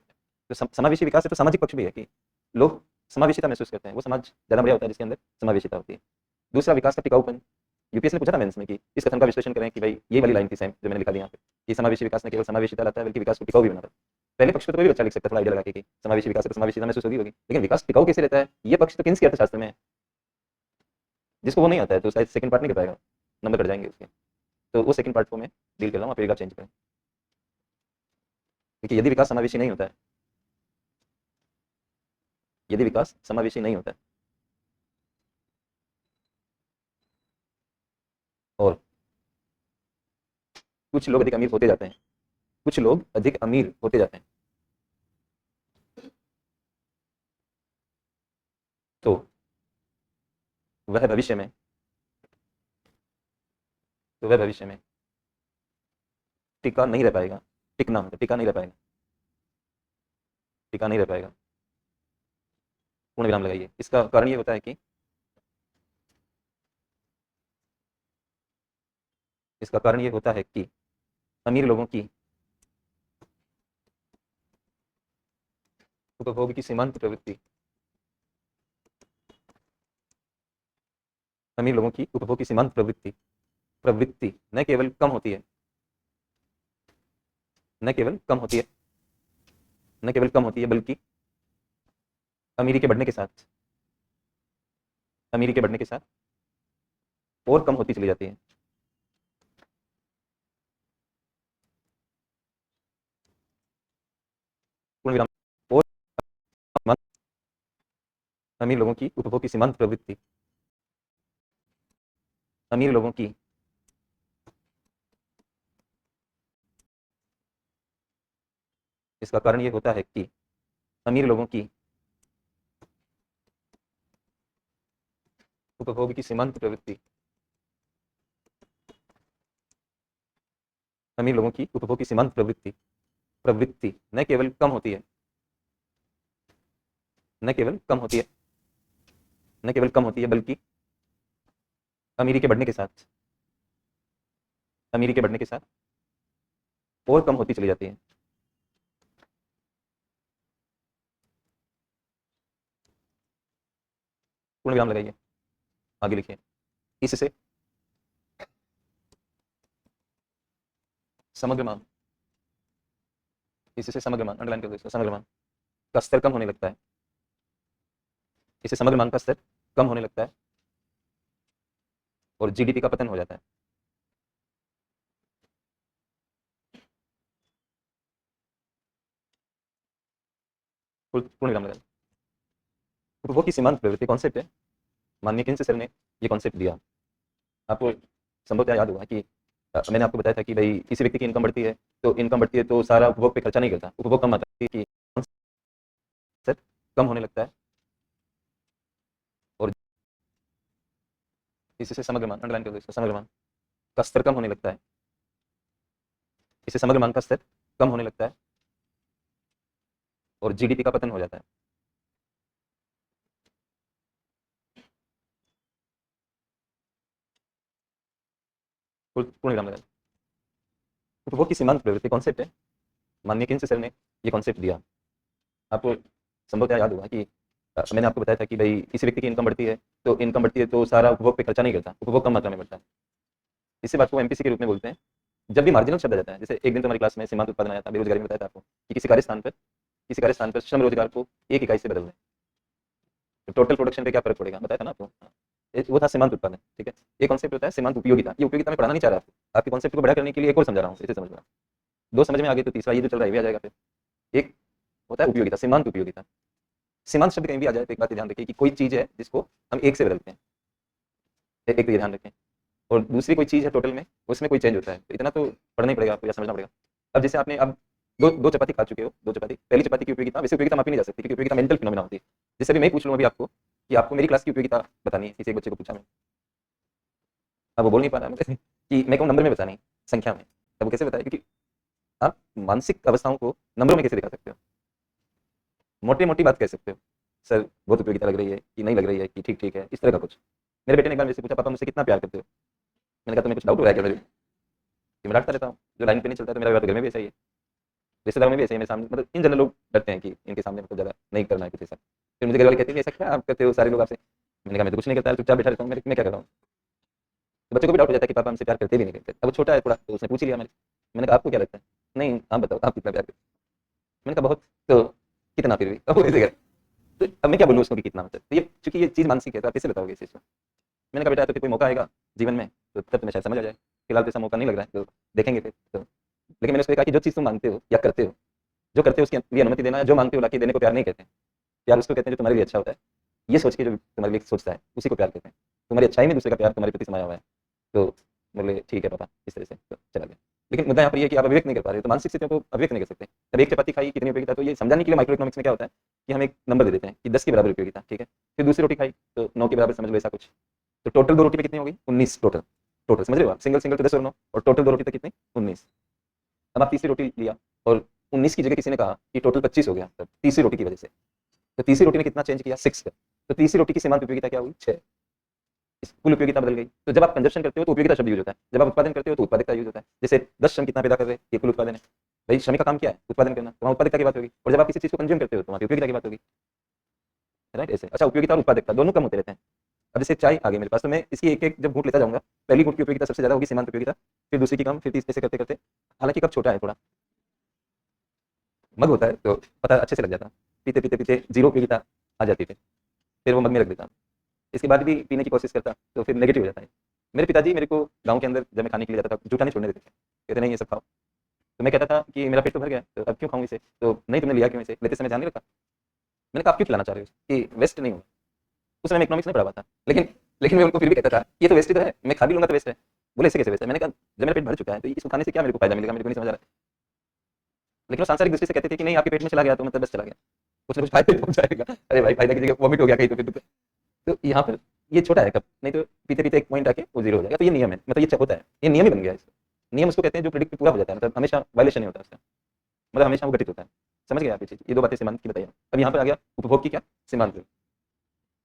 तो समावेशी विकास है तो सामाजिक पक्ष भी है कि लोग समावेशिता महसूस करते हैं, वो समाज ज्यादा बढ़िया होता है जिसके अंदर समावेशिता होती है। दूसरा, विकास का टिकाऊपन। यूपीएस ने पूछा था मेंस में कि इस कथन का विश्लेषण करें कि भाई ये वाली लाइन थी सेम जो मैंने लिखा दी यहाँ पे, कि समावेशी विकास न केवल समावेशिता लाता है बल्कि विकास को टिकाऊ भी बनाता है। पहले पक्ष को तो कोई भी अच्छा लिख सकता है थोड़ा आइडिया लगा के कि समावेशी विकास से समावेशिता महसूस होगी, लेकिन विकास टिकाऊ कैसे रहता है, ये पक्ष तो किन्स के अर्थशास्त्र में है। जिसको वो नहीं आता है तो शायद सेकंड पार्ट नहीं कर पाएगा, नंबर कट जाएंगे उसके। तो वो सेकंड पार्ट को मैं डील कर रहा हूँ, आप एक चेंज करें। क्योंकि यदि विकास समावेशी नहीं होता है, यदि विकास समावेशी नहीं होता है और कुछ लोग अधिक अमीर होते जाते हैं, कुछ लोग अधिक अमीर होते जाते हैं, तो वह भविष्य में, तो वह भविष्य में टिका नहीं रह पाएगा। टिकना मतलब टिका नहीं रह पाएगा, टिका नहीं रह पाएगा। पूर्ण विराम लगाइए। इसका कारण ये होता है कि इसका कारण ये होता है कि अमीर लोगों की उपभोग की सीमांत प्रवृत्ति, अमीर लोगों की उपभोग की सीमांत प्रवृत्ति प्रवृत्ति न केवल कम होती है, न केवल कम होती है, न केवल कम होती है बल्कि अमीरी के बढ़ने के साथ, अमीरी के बढ़ने के साथ और कम होती चली जाती है। पूर्ण विराम। और अमीर लोगों की उपभोग की सीमांत प्रवृत्ति, अमीर लोगों की इसका कारण ये होता है कि अमीर लोगों की उपभोग की सीमांत प्रवृत्ति, अमीर लोगों की उपभोग की सीमांत प्रवृत्ति प्रवृत्ति न केवल कम होती है, न केवल कम होती है, न केवल कम होती है बल्कि अमीरी के बढ़ने के साथ, अमीरी के बढ़ने के साथ और कम होती चली जाती है। पूर्ण विराम लगाइए, आगे लिखिए। इससे समग्र मान, इससे समग्र मान, अंडरलाइन कर दो इसको, समग्र मान का स्तर कम होने लगता है, इससे समग्र मान का स्तर कम होने लगता है और जीडीपी का पतन हो जाता है। पूर्ण विराम लगाइए। उपभोग की सीमांत प्रवृत्ति कॉन्सेप्ट है, माननीय किन्स सर ने ये कॉन्सेप्ट दिया। आपको संभवतः याद होगा कि मैंने आपको बताया था कि भाई किसी व्यक्ति की इनकम बढ़ती है तो सारा उपभोग पे खर्चा नहीं करता, उपभोग कम आता है कि सर कम होने लगता है और इससे समग्र मान, अंडरलाइन कर दो इसको, समग्र मान का स्तर कम होने लगता है, इससे समग्र मान का स्तर कम होने लगता है और जीडीपी का पतन हो जाता है। पूर्ण विराम लगाइए। उपभोग की सीमांत प्रवृत्ति कॉन्सेप्ट है, माननीय किन्स सर ने ये कॉन्सेप्ट दिया। आपको संभवतः याद होगा कि मैंने आपको बताया था कि भाई किसी व्यक्ति की इनकम बढ़ती है तो सारा उपभोग पे खर्चा नहीं करता, उपभोग कम मात्रा में बढ़ता है। इसी बात को एमपीसी के रूप में बोलते हैं। जब भी मार्जिनल शब्द आ जाता है, जैसे एक दिन तो हमारी क्लास में सीमांत उत्पादन आया था, बेरोजगारी में बताया था आपको कि किसी कार्यस्थान पर श्रम रोजगार को एक इकाई से बदल दें तो टोटल प्रोडक्शन पे क्या फर्क पड़ेगा, बताया था ना आपको। वो था सीमांत उत्पादन। ठीक है, एक कॉन्सेप्ट होता है सीमांत उपयोगिता। ये उपयोगिता में पढ़ाना नहीं चाह रहा आपको, आपके कॉन्सेप्ट को बड़ा करने के लिए एक और समझा रहा हूँ, इसे समझ रहा। दो समझ में आ गए तो तीसरा ये जो चल रहा है भी आ जाएगा। फिर एक होता है उपयोगिता, सीमांत उपयोगिता। सीमांत शब्द कहीं भी आ जाए तो एक बात ध्यान रखिए कि कोई चीज है जिसको हम एक से बदलते हैं, एक तो ये ध्यान रखें। और दूसरी कोई चीज है टोटल में, उसमें कोई चेंज होता है, तो इतना तो पढ़ना ही पड़ेगा आपको या समझना पड़ेगा। अब जैसे आपने अब दो चपाती खा चुके हो, दो चपाती, पहली चपाती की उपयोगिता, वैसे उपयोगिता मापी नहीं जा सकती क्योंकि उपयोगिता मेंटल फिनोमेना होती है। जैसे अभी मैं पूछ लूँ अभी आपको कि आपको मेरी क्लास की उपयोगिता बतानी है, किसी एक बच्चे को पूछा मैं, अब वो बोल नहीं पा रहा है मुझे कि मैं कहूँ नंबर में बतानी, संख्या में, तब वो कैसे बताए, क्योंकि आप मानसिक अवस्थाओं को नंबरों में कैसे दिखा सकते हो, मोटी मोटी बात कह सकते हो, सर बहुत उपयोगिता लग रही है कि नहीं लग रही है कि ठीक ठीक है, इस तरह का कुछ। मेरे बेटे ने एक बार मेरे से पूछा, पापा मुझसे कितना प्यार करते हो? मैंने कहा तुम्हें कुछ डाउट हो रहा है क्या? कि मैं डांटता रहता हूँ, जो लाइन पे नहीं चलता है तो मेरा व्यवहार तो घर में भी ऐसा ही है, रिश्तेदारों में भी ऐसे ही है। मेरे सामने मतलब इन जनरल लोग डरते हैं कि इनके सामने मतलब ज़्यादा नहीं करना है कुछ ऐसा। फिर मुझे घर वाले कहते हैं ऐसा क्या आप करते हो सारे लोग आपसे? मैंने कहा मैं तो कुछ नहीं करता, चुपचाप बैठा रहता हूँ, मैं क्या कर रहा हूँ? तो बच्चों को भी डाउट हो जाता है कि पापा हमसे प्यार करते भी नहीं करते। अब वो छोटा है थोड़ा, तो उसने पूछ ही लिया मेरे। मैंने कहा आपको क्या लगता है? नहीं आप बताओ आप कितना प्यार करते हो? मैंने कहा बहुत। तो कितना फिर भी? अब वो ऐसे कर। तो अब मैं क्या बोलूँ उसको कि कितना मतलब? तो ये चूंकि ये चीज़ मानसिक है तो आप कैसे बताओगे इस चीज़ को? मैंने कहा बेटा तो फिर कोई मौका आएगा जीवन में तो तब तुम्हें शायद समझ आ जाए, फिलहाल तो ऐसा मौका नहीं लग रहा है तो देखेंगे फिर तो। लेकिन मैंने उसको कहा कि जो चीज़ तुम मांगते हो या करते हो, जो करते हो उसकी लिए अनुमति देना है, जो मांगते हो लाके देने को प्यार नहीं कहते हैं। प्यार उसको कहते हैं जो तुम्हारे लिए अच्छा होता है। ये सोच के जो तुम्हारे लिए सोचता है उसी को प्यार कहते हैं। तुम्हारी अच्छाई में दूसरे का प्यार तुम्हारे प्रति समाया हुआ है। तो बोले ठीक है पापा, इस तरह से तो चला गया। लेकिन मुद्दा यहाँ पर ये है कि आप अभिव्यक्त नहीं कर पा रहे हो, तो मानसिक स्थितियों को अभिव्यक्त नहीं कर सकते। अब एक चपाती खाई कितनी उपयोगिता, तो ये समझाने के लिए माइक्रो इकोनॉमिक्स में क्या होता है कि हम एक नंबर दे देते हैं कि 10 के बराबर उपयोगिता, ठीक है। फिर दूसरी रोटी खाई तो 9 के बराबर, समझ लो ऐसा कुछ। तो टोटल 2 रोटी पे कितनी होगी? 19 टोटल। टोटल समझ रहे हो आप? सिंगल सिंगल तो 10 और 9 और टोटल 2 रोटी तक कितनी? 19। अब आप तीसरी रोटी लिया और 19 की जगह किसी ने कहा कि टोटल 25 हो गया, तब तीसरी रोटी की वजह से। तो तीसरी रोटी ने कितना चेंज किया? 6 का। तो तीसरी रोटी की सीमांत उपयोगिता क्या हुई? 6। कुल उपयोगिता बदल गई। तो जब आप कंजप्शन करते हो तो उपयोगिता शब्द यूज होता है, जब आप उत्पादन करते हो तो उत्पादकता यूज होता है। जैसे 10 श्रम कितना पैदा कर रहे हैं, ये कुल उत्पादन है। भाई श्रमिक का काम क्या है? उत्पादन करना, तो वहाँ उत्पादकता की बात होगी। और जब आप किसी चीज को कंज्यूम करते हो तो वहाँ उपयोगिता की बात होगी। राइट? ऐसे अच्छा, उपयोगिता और उत्पादकता दोनों कम होते रहते हैं। अब जैसे चाय आ गई मेरे पास, तो मैं इसकी एक एक जब घूंट लेता जाऊंगा, पहली घूंट की उपयोगिता सबसे ज्यादा होगी, सीमांत उपयोगिता, फिर दूसरी की कम, फिर तीसरे से करते करते, हालांकि कब छोटा है थोड़ा मग होता है तो पता अच्छे से लग जाता, पीते पीते पीते जीरो उपयोगिता आ जाती है, फिर वो मग में रख देता। इसके बाद भी पीने की कोशिश करता तो फिर नेगेटिव हो जाता है। मेरे पिताजी मेरे को गाँव के अंदर जब मैं खाने के लिए जाता था जूठा नहीं छोड़ने देते थे, कहते नहीं ये सब खाओ। तो मैं कहता था कि मेरा पेट तो भर गया तो अब क्यों खाऊं इसे? तो नहीं तुमने लिया क्यों इसे? लेते समय ध्यान नहीं रखा। मैंने कहा आप क्यों खिलाना चाह रहे हो कि वेस्ट नहीं हो? उस समय मैं इकोनॉमिक्स नहीं पढ़ा हुआ था, लेकिन मैं उनको फिर भी कहता था ये तो वेस्ट ही तो है, मैं खा भी लूंगा तो वेस्ट है। बोले इससे कैसे वेस्ट है? मैंने कहा जब मेरा पेट भर चुका है तो इसको खाने से क्या मेरे को फायदा मिलेगा, मेरे को नहीं समझ आ रहा है। लेकिन वो सांसारिक दृष्टि से कहते थे कि नहीं आपके पेट में चला गया तो मतलब बस चला गया, कुछ ना कुछ फायदा पहुंचाएगा। अरे भाई फायदा की जगह वॉमिट हो गया कहीं तो फिर तो यहाँ पर ये छोटा है कप, नहीं तो पीते पीते एक पॉइंट आके वो जीरो हो जाएगा। तो ये नियम है, मतलब ये होता है, ये नियम ही बन गया है। नियम उसको कहते हैं जो प्रेडिक्ट पूरा हो जाता है, मतलब हमेशा वायलेशन नहीं होता उसका, मतलब हमेशा वो घटित होता है। समझ गए आप ये चीज? ये दो बातें सीमांत की बताइए। अब यहाँ पर आ गया उपभोग की क्या सीमांत।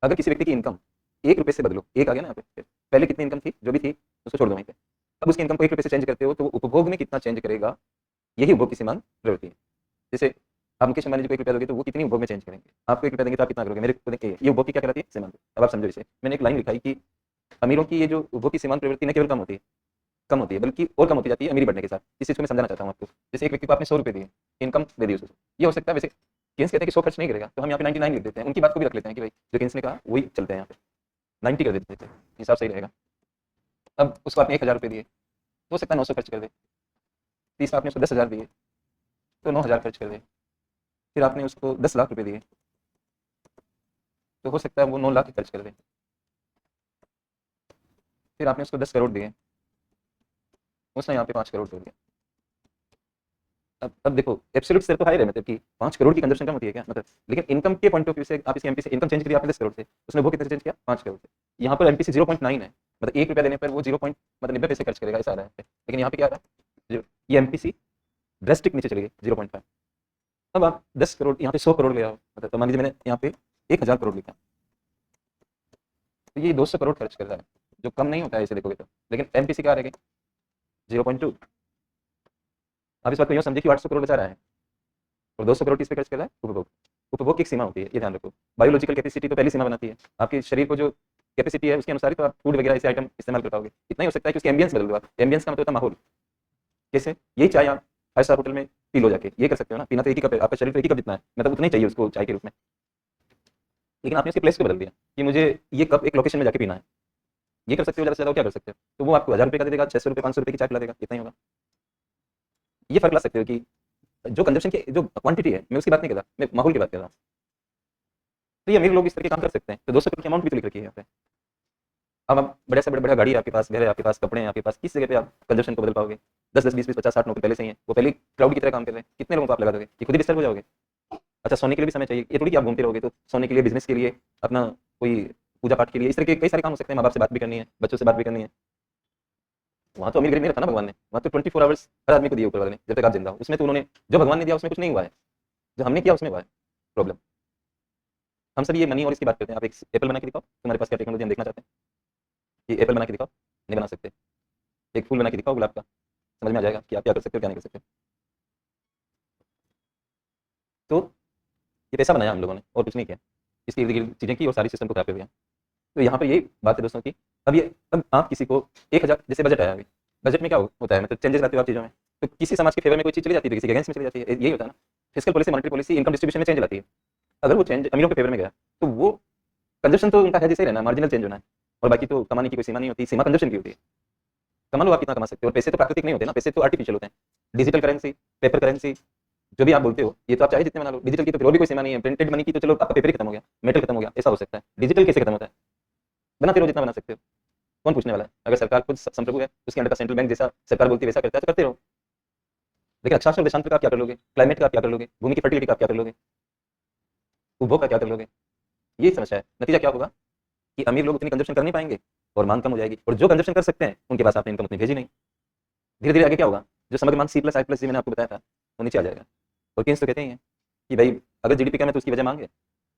अगर किसी व्यक्ति की इनकम 1 रुपए से बदलो, एक आ गया ना यहाँ पे, पहले कितनी इनकम थी जो भी थी उसको छोड़ दो वहीं पे, अब उसकी इनकम को 1 रुपए से चेंज करते हो तो वो उपभोग में कितना चेंज करेगा, यही उपभोग की सीमांत प्रवृत्ति है। जैसे आप मुकेश अंबानी जी को 1 रुपया दोगे तो वो कितनी उपभोग में चेंज करेंगे, आपको 1 रुपया देंगे तो आप कितना करोगे, मेरे को देखिए ये उपभोग की क्या कहलाती है सीमांत। अब आप समझो इसे, मैंने एक लाइन लिखाई कि अमीरों की ये जो उपभोग की सीमांत प्रवृत्ति न केवल कम होती है बल्कि और कम होती जाती है अमीरी बढ़ने के साथ। इस चीज को मैं समझाना चाहता हूँ आपको। जैसे एक व्यक्ति को आपने 100 रुपए दिए, इनकम दे दी उसको, ये हो सकता है वैसे केन्स कहते हैं कि 100 खर्च नहीं करेगा, तो हम यहाँ पे 99 लिख देते हैं, उनकी बात को भी रख लेते हैं कि भाई जो केन्स ने कहा वही चलते हैं यहाँ पे, 90 कर देते हैं, हिसाब सही रहेगा। अब उसको आपने 1000 रुपये दिए, हो सकता है 900 खर्च कर दे। तीसरा आपने उसको 10,000 दिए तो 9,000 खर्च कर दे। फिर आपने उसको 10 लाख रुपए दिए तो हो सकता है वो 9 लाख खर्च कर दे। फिर आपने उसको 10 करोड़ दिए, उसने यहाँ पे 5 करोड़ कर दिया। अब देखो एब्सोल्यूट स्तर तो हाई है, मतलब कि 5 करोड़ की कंजप्शन कम होती है क्या मतलब, लेकिन इनकम के पॉइंट ऑफ व्यू से आप इसकी एमपी से इनकम चेंज करिए आपने 10 करोड़ से, उसने वो कितने से चेंज किया? 5 करोड़ से। यहाँ पर एमपी से 0.9 है, मतलब 1 रुपया देने पर वो 0 मतलब 90 पैसे खर्च करेगा, ऐसा आ रहा है। लेकिन यहाँ पे क्या आ रहा है, ये एमपीसी ड्रेस्टिक नीचे चली गई 0.5। अब आप 10 करोड़ यहाँ पे 100 करोड़ ले आओ, मतलब तो मान लीजिए मैंने यहाँ पे 1000 करोड़ लिखा, तो ये 200 करोड़ खर्च कर रहा है, जो कम नहीं होता है इसे देखोगे तो। लेकिन एमपीसी क्या रहेगी? 0.2। आप इस बात को यूँ समझिए कि 800 करोड़ बचा रहा है और 200 करोड़ किस पे खर्च कर रहा है? उपभोग। उपभोग की एक सीमा होती है, ये ध्यान रखो। बायोलॉजिकल कैपेसिटी तो पहली सीमा बनाती है, आपके शरीर को जो कैपेसिटी है उसके अनुसार ही तो आप फूड वगैरह ऐसे आइटम इस्तेमाल कर पाओगे। इतना ही हो सकता है कि उसकी एम्बियंस बदल दो आप। एम्बियंस का मतलब होता है माहौल। कैसे? यही चाय आप 5 स्टार होटल में पी लो जाके, ये कर सकते हो ना, पीना तो एक ही कप है, आपका शरीर तो एक ही कप जितना है, मतलब उतना ही चाहिए उसको चाय के रूप में। लेकिन आपने उसके प्लेस को बदल दिया कि मुझे ये कप एक लोकेशन में जाके पीना है, ये कर सकते हो, ज़्यादा से ज़्यादा क्या कर सकते हो? तो वो आपको 1000 रुपये का दे देगा, 600 रुपये 500 रुपये की चाय पिला देगा, इतना ही होगा। ये फर्क ला सकते हो कि जो कंजप्शन की जो क्वांटिटी है, मैं उसकी बात नहीं कर रहा, मैं माहौल की बात कर रहा हूँ। तो ये अमीर लोग इस तरह के काम कर सकते हैं, तो 200 करोड़ की अमाउंट भी तो लिख रखी है यहाँ पे। अब आप बड़े से बड़ा गाड़ी है आपके पास, घर है आपके पास, कपड़े हैं आपके पास, किस जगह पे आप कंजप्शन को बदल पाओगे? 10 10 20 20 50 60 नौकरी पहले से ही है, वो पहले क्राउड की तरह काम कर रहे हैं, कितने लोगों को आप लगा दोगे? ये खुद ही डिस्टर्ब हो जाओगे। अच्छा सोने के लिए भी समय चाहिए, ये थोड़ी कि आप घूमते रहोगे, तो सोने के लिए, बिजनेस के लिए, अपना कोई पूजा पाठ के लिए, इस तरह के कई सारे काम हो सकते हैं। माँ बाप से बात भी करनी है, बच्चों से बात भी करनी है। वहाँ तो अमीर गरीब नहीं रखा ना भगवान ने, वहाँ तो 24 आवर्स हर आदमी को दिए ऊपर वाले ने, जब तक आप जिंदा हो। उसमें तो उन्होंने जो भगवान ने दिया उसमें कुछ नहीं हुआ है, जो हमने किया उसमें हुआ है प्रॉब्लम। हम सब ये मनी और इसकी बात करते हैं। आप एक एप्पल बना के दिखाओ, तुम्हारे पास क्या टेक्नोलॉजी, हम देखना चाहते हैं। ये एप्पल बना के दिखाओ, नहीं बना सकते। एक फूल बना के दिखाओ गुलाब का, समझ में आ जाएगा कि आप क्या कर सकते हो क्या नहीं कर सकते। तो ये पैसा बनाया हम लोगों ने और कुछ नहीं किया, इसके इर्द गिर्द चीज़ें की और सारी सिस्टम को खराब कर दिया। तो यहाँ पे ये बात है दोस्तों की, अब आप किसी को 1000 जैसे बजट आया, अभी बजट में क्या होता है, मतलब चेंजेस लाते हो आप चीज़ों में। तो किसी समाज के फेवर में कोई चीज़ चली जाती है तो किसी के अगेंस्ट में चली जाती है, यही होता है ना। Physical policy, monetary policy, income distribution में चेंज लाती है। अगर वो चेंज अमीरों के फेवर में गया तो वो कंजप्शन तो उनका है जैसे ही रहना, मार्जिनल चेंज होना है, और बाकी तो कमाने की कोई सीमा नहीं होती। सीमा कंजप्शन की होती है। कमा लो आप कितना कमा सकते हो, और पैसे तो प्राकृतिक नहीं होते ना, पैसे तो आर्टिफिशियल होते हैं। डिजिटल करेंसी, पेपर करेंसी, जो भी आप बोलते हो, ये तो आप चाहे जितने बना लो। डिजिटल की तो फिर और भी कोई सीमा नहीं है। प्रिंटेड मनी की तो चलो आपका पेपर ही खत्म हो गया, मेटल खत्म हो गया, ऐसा हो सकता है। डिजिटल कैसे खत्म होता है? बनाते रहो जितना बना सकते हो, कौन पूछने वाला है। अगर सरकार खुद संप्रभु है, उसके अंडर का सेंट्रल बैंक जैसा सरकार बोलती है वैसा करता है तो करते रहो। लेकिन अक्षांश और देशांतर का आप क्या कर लोगे, क्लाइमेट का आप क्या कर लोगे, भूमि की फर्टिलिटी का आप क्या कर लोगे, उपभोग का क्या कर लोगे? ये समस्या है। नतीजा क्या होगा कि अमीर लोग उतनी कंजप्शन कर नहीं पाएंगे और मांग कम हो जाएगी, और जो कंजप्शन कर सकते हैं उनके पास आपने इनकम उतनी भेजी नहीं। धीरे धीरे आगे क्या होगा, जो समग्र मांग C+I+ मैंने आपको बताया था वो नीचे आ जाएगा। और केन्स तो कहते ही हैं कि भाई अगर जीडीपी कम है तो उसकी वजह मांग है,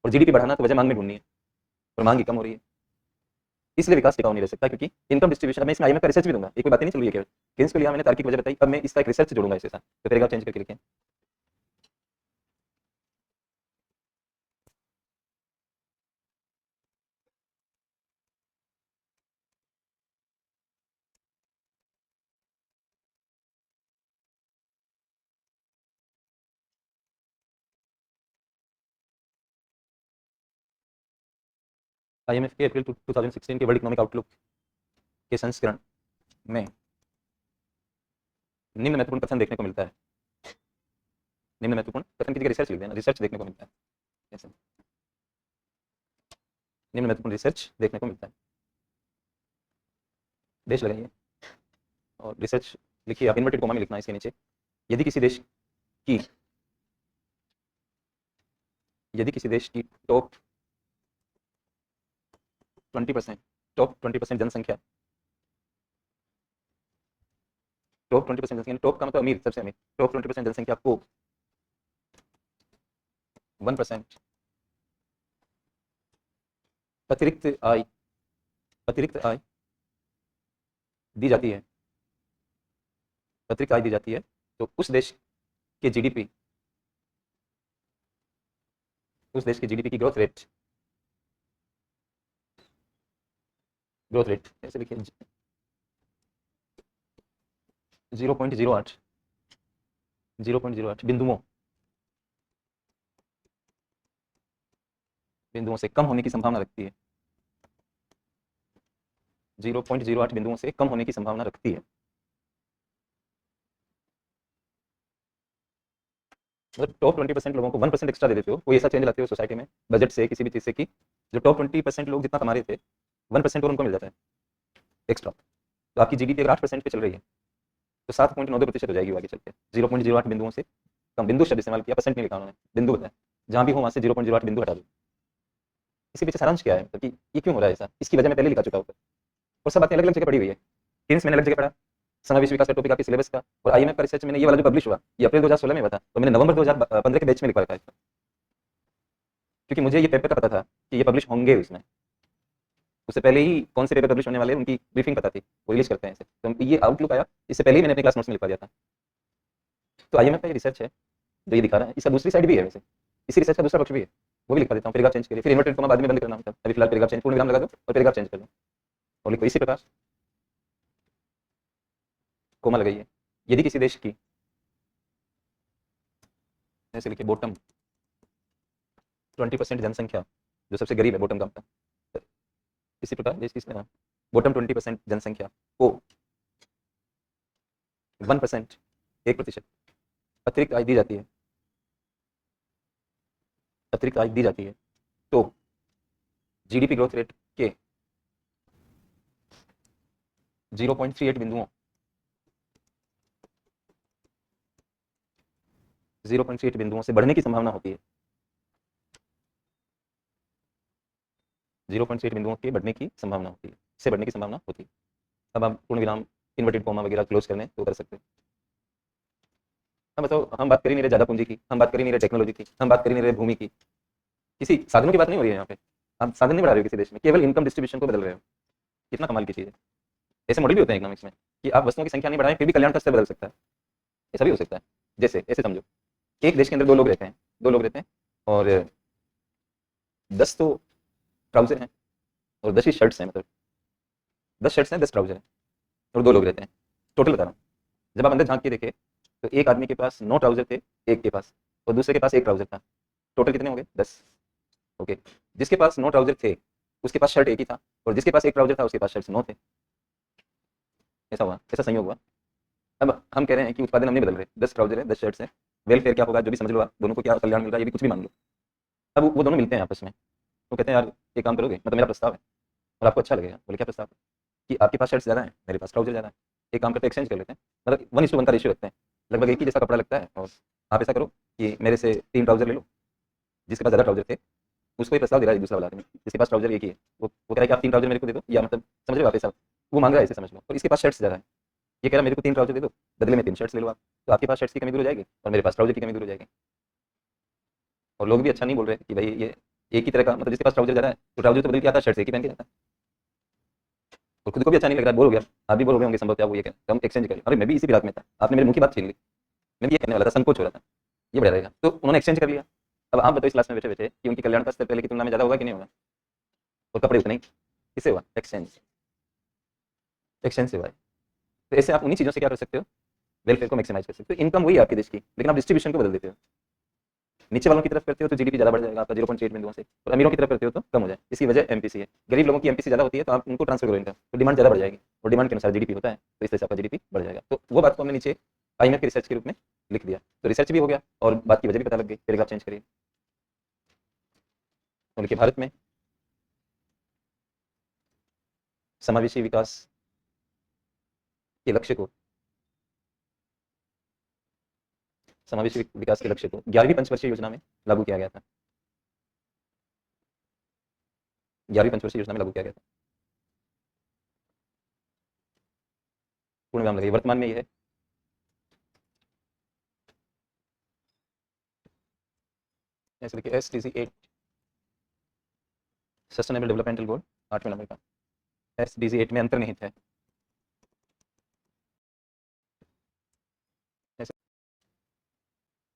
और जीडीपी बढ़ाना तो वजह मांग में ढूंढनी है, और मांग ही कम हो रही है। इसलिए विकास टिकाऊ नहीं रह सकता, क्योंकि इनकम डिस्ट्रीब्यूशन। मैं इसमें आईएमएफ का रिसर्च भी दूंगा, एक कोई बात नहीं चल रही है केवल केन्स के लिए मैंने तार्किक वजह बताई, अब मैं इसका एक रिसर्च जोड़ूंगा इसके साथ। तो पैराग्राफ चेंज करके लिखें। आईएमएफ के अप्रैल 2016 के वर्ल्ड इकोनॉमिक आउटलुक के संस्करण में निम्न महत्वपूर्ण कथन देखने को मिलता है। निम्न महत्वपूर्ण कथन की जगह रिसर्च लिख देना, रिसर्च देखने को मिलता है ऐसे। निम्न महत्वपूर्ण रिसर्च देखने को मिलता है, देश लगाइए और रिसर्च लिखिए। आप इन्वर्टेड कोमा में लिखना है इसके नीचे। यदि किसी देश की टॉप 20% जनसंख्या, टॉप 20% जनसंख्या, टॉप का मतलब अमीर, सबसे अमीर, टॉप 20% जनसंख्या को 1% अतिरिक्त आय दी जाती है, अतिरिक्त आय दी जाती है, तो उस देश के जीडीपी की ग्रोथ रेट ऐसे लिखिए 0.08 बिंदुओं से कम होने की संभावना रखती है। 0.08 बिंदुओं से कम होने की संभावना रखती है। मतलब टॉप 20% लोगों को 1% एक्स्ट्रा दे देते हो, कोई ऐसा चेंज लाते हो सोसाइटी में बजट से, किसी भी चीज से, कि जो टॉप 20% लोग जितना कमा रहे थे 1% और उनको मिल जाता है एक्स्ट्रा। तो आपकी जीडीपी अगर 8% पे चल रही है तो 7.92% हो जाएगी आगे चल के। 0.08 बिंदुओं से कम, बिंदु शब्द इस्तेमाल किया, परसेंट नहीं लिखा उन्होंने, बिंदु बताया। जहां भी हो वहां से 0.08 बिंदु हटा दो। इसके पीछे सारांश क्या है, मतलब कि ये क्यों हो रहा है ऐसा, इसकी वजह मैं पहले लिखा चुका हूँ, और सब बातें अलग अलग जगह पढ़ी हुई है। केन्स मैंने अलग जगह पढ़ा, समावेशी विकास का टॉपिक आपके सिलेबस का, और आईएमएफ का रिसर्च मैंने ये वाला जो पब्लिश हुआ ये अप्रैल 2016 में हुआ था, तो मैंने नवंबर 2015 के बैच में लिखवा रखा है, क्योंकि मुझे ये पेपर का पता था कि ये पब्लिश होंगे। उसमें उससे पहले ही कौन से पेपर पब्लिश होने वाले उनकी ब्रीफिंग पता थी, वो रिलीज करते हैं ऐसे। तो ये आउटलुक आया, इससे पहले ही मैंने अपने क्लास नोट्स में लिखवा दिया था। तो आईएमएफ का ये रिसर्च है जो ये दिखा रहा है, इसका दूसरी साइड भी है वैसे, इसी रिसर्च का दूसरा पक्ष भी है, वो भी लिखवा देता हूँ। पैराग्राफ चेंज करिए, फिर इन्वर्टेड कॉमा बाद में बंद करना होता है। अभी फिलहाल पैराग्राफ चेंज, पूर्ण विराम लगा दो और पैराग्राफ चेंज कर दो और लिखो इसी प्रकार, कोमा लगाइए। यदि किसी देश की, ऐसे लिखिए, बॉटम 20% जनसंख्या, जो सबसे गरीब है बॉटम का, इसी प्रकार देश की बॉटम 20% जनसंख्या को 1%, 1% अतिरिक्त आय दी जाती है, तो जीडीपी ग्रोथ रेट के 0.38 बिंदुओं 0.38 बिंदुओं से बढ़ने की संभावना होती है। 0.8 बिंदुओं के बढ़ने की संभावना होती है, से बढ़ने की संभावना होती है। अब आप पूर्ण विराम, इन्वर्टेड कॉमा वगैरह क्लोज करने तो कर सकते हैं। हम बताओ, हम बात कर ही नहीं रहे ज्यादा पूंजी की, हम बात कर ही नहीं रहे टेक्नोलॉजी की, हम बात कर ही नहीं रहे भूमि की, किसी साधनों की बात नहीं हो रही है यहाँ पे, आप साधन नहीं बढ़ा रहे हो किसी देश में, केवल इनकम डिस्ट्रीब्यूशन को बदल रहे हो। कितना कमाल की चीज़ है। ऐसे मॉडल भी होते हैं इकोनॉमिक्स में कि आप वस्तुओं की संख्या नहीं बढ़ाएं फिर भी कल्याण का स्तर बदल सकता है। ऐसा भी हो सकता है। जैसे ऐसे समझो, एक देश के अंदर 2 लोग रहते हैं, 2 लोग रहते हैं और 10 तो ट्राउज़र हैं और 10 ही शर्ट्स हैं, मतलब 10 शर्ट्स हैं, 10 ट्राउज़र हैं और 2 लोग रहते हैं। टोटल बता रहा हूँ। जब आप अंदर झाँक के देखें, तो एक आदमी के पास 9 ट्राउज़र थे, एक के पास, और दूसरे के पास 1 ट्राउज़र था। टोटल कितने हो गए? 10। ओके। जिसके पास 9 ट्राउज़र थे, उसके पास शर्ट 1 ही था और जिसके पास 1 ट्राउज़र था, उसके पास शर्ट्स 9 थे। ऐसा हुआ, ऐसा संयोग हुआ। अब हम कह रहे हैं कि उत्पादन हम नहीं बदल रहे, 10 ट्राउज़र है, 10 शर्ट्स हैं, वेलफेयर क्या होगा जो भी समझ लो आप, दोनों को क्या कल्याण मिल रहा है, ये भी कुछ भी मान लो। अब वो दोनों मिलते हैं आपस में, वो कहते हैं यार एक काम करोगे, मतलब मेरा प्रस्ताव है और आपको अच्छा लगेगा। बोले क्या प्रस्ताव है? कि आपके पास शर्ट्स ज़्यादा हैं, मेरे पास ट्राउज़र ज़्यादा है, एक काम करते हैं एक्सचेंज कर लेते हैं, मतलब 1:1 का रेशियो रखते हैं, लगभग एक ही जैसा कपड़ा लगता है, और आप ऐसा करो कि मेरे से 3 ट्राउज़र ले लो, जिसके पास ज़्यादा ट्राउज़र थे उसको ये प्रस्ताव दे रहा है दूसरा वाला आदमी, जिसके पास ट्राउज़र एक ही है, वो कह रहा है कि आप 3 ट्राउज़र मेरे को दे दो, या मतलब समझ रहे हो आप ऐसा, वो माँग रहा है ऐसे समझ लो, और इसके पास शर्ट्स ज़्यादा है, ये कह रहा है मेरे को 3 ट्राउज़र दे दो, बदले में 3 शर्ट्स ले लो आप, तो आपके पास शर्ट्स की कमी दूर हो जाएगी और मेरे पास ट्राउज़र की कमी दूर हो जाएगी। और लोग भी अच्छा नहीं बोल रहे कि भाई ये एक ही तरह का, मतलब जिसके पास ट्राउज़र ज़्यादा है तो ट्राउज़र तो बदल के आता है, शर्ट्स एक ही पहन के जाता है, और खुद को भी अच्छा नहीं लग रहा है, बोर हो गया, आप भी बोर हो गए होंगे संभव, क्या वो ये कह हम एक्सचेंज करें, अरे मैं भी इसी फिराक में था, आपने मेरे मुँह की बात छीन ली, मैं भी ये कहने वाला था, संकोच हो रहा था, ये बढ़िया रहेगा, तो उन्होंने एक्सचेंज कर लिया। अब आप बताओ इस क्लास में बैठे-बैठे कि उनकी कल्याण का स्तर पहले की तुलना में ज़्यादा होगा कि नहीं होगा? और कपड़े उतने ही, किससे हुआ? एक्सचेंज, एक्सचेंज से हुआ है। तो ऐसे आप उन्हीं चीज़ों से क्या कर सकते हो? वेलफेयर को मैक्सिमाइज़ कर सकते हो। इनकम वही है आपके देश की, लेकिन आप डिस्ट्रीब्यूशन को बदल देते हो। नीचे वालों की तरफ करते हो तो जीडीपी ज़्यादा बढ़ जाएगा आपका 0.8 बिंदुओं से, और अमीरों की तरफ करते हो तो कम हो जाए। इसकी वजह एमपीसी है। गरीब लोगों की एमपीसी ज़्यादा होती है तो आप उनको ट्रांसफर करो इनकम, तो डिमांड ज़्यादा बढ़ जाएगी, और डिमांड के अनुसार जीडीपी होता है, तो इस तरह से आपका जीडीपी बढ़ जाएगा। तो वो बात को हमने नीचे आईएमएफ की रिसर्च के रूप में लिख दिया, तो रिसर्च भी हो गया और बात की वजह भी पता लग गई। पैराग्राफ चेंज करिए, तो लिखिए भारत में समावेशी विकास के लक्ष्य को, समावेशी विकास के लक्ष्य को 11वीं पंचवर्षीय योजना में लागू किया गया था। 11वीं पंचवर्षीय योजना में लागू किया गया था। पूर्ण विराम लगाइए। वर्तमान में यह है ऐसे लिखिए एसडीजी 8 सस्टेनेबल डेवलपमेंटल गोल 8वें नंबर का, एसडीजी 8 में अंतर्निहित है। ऐसे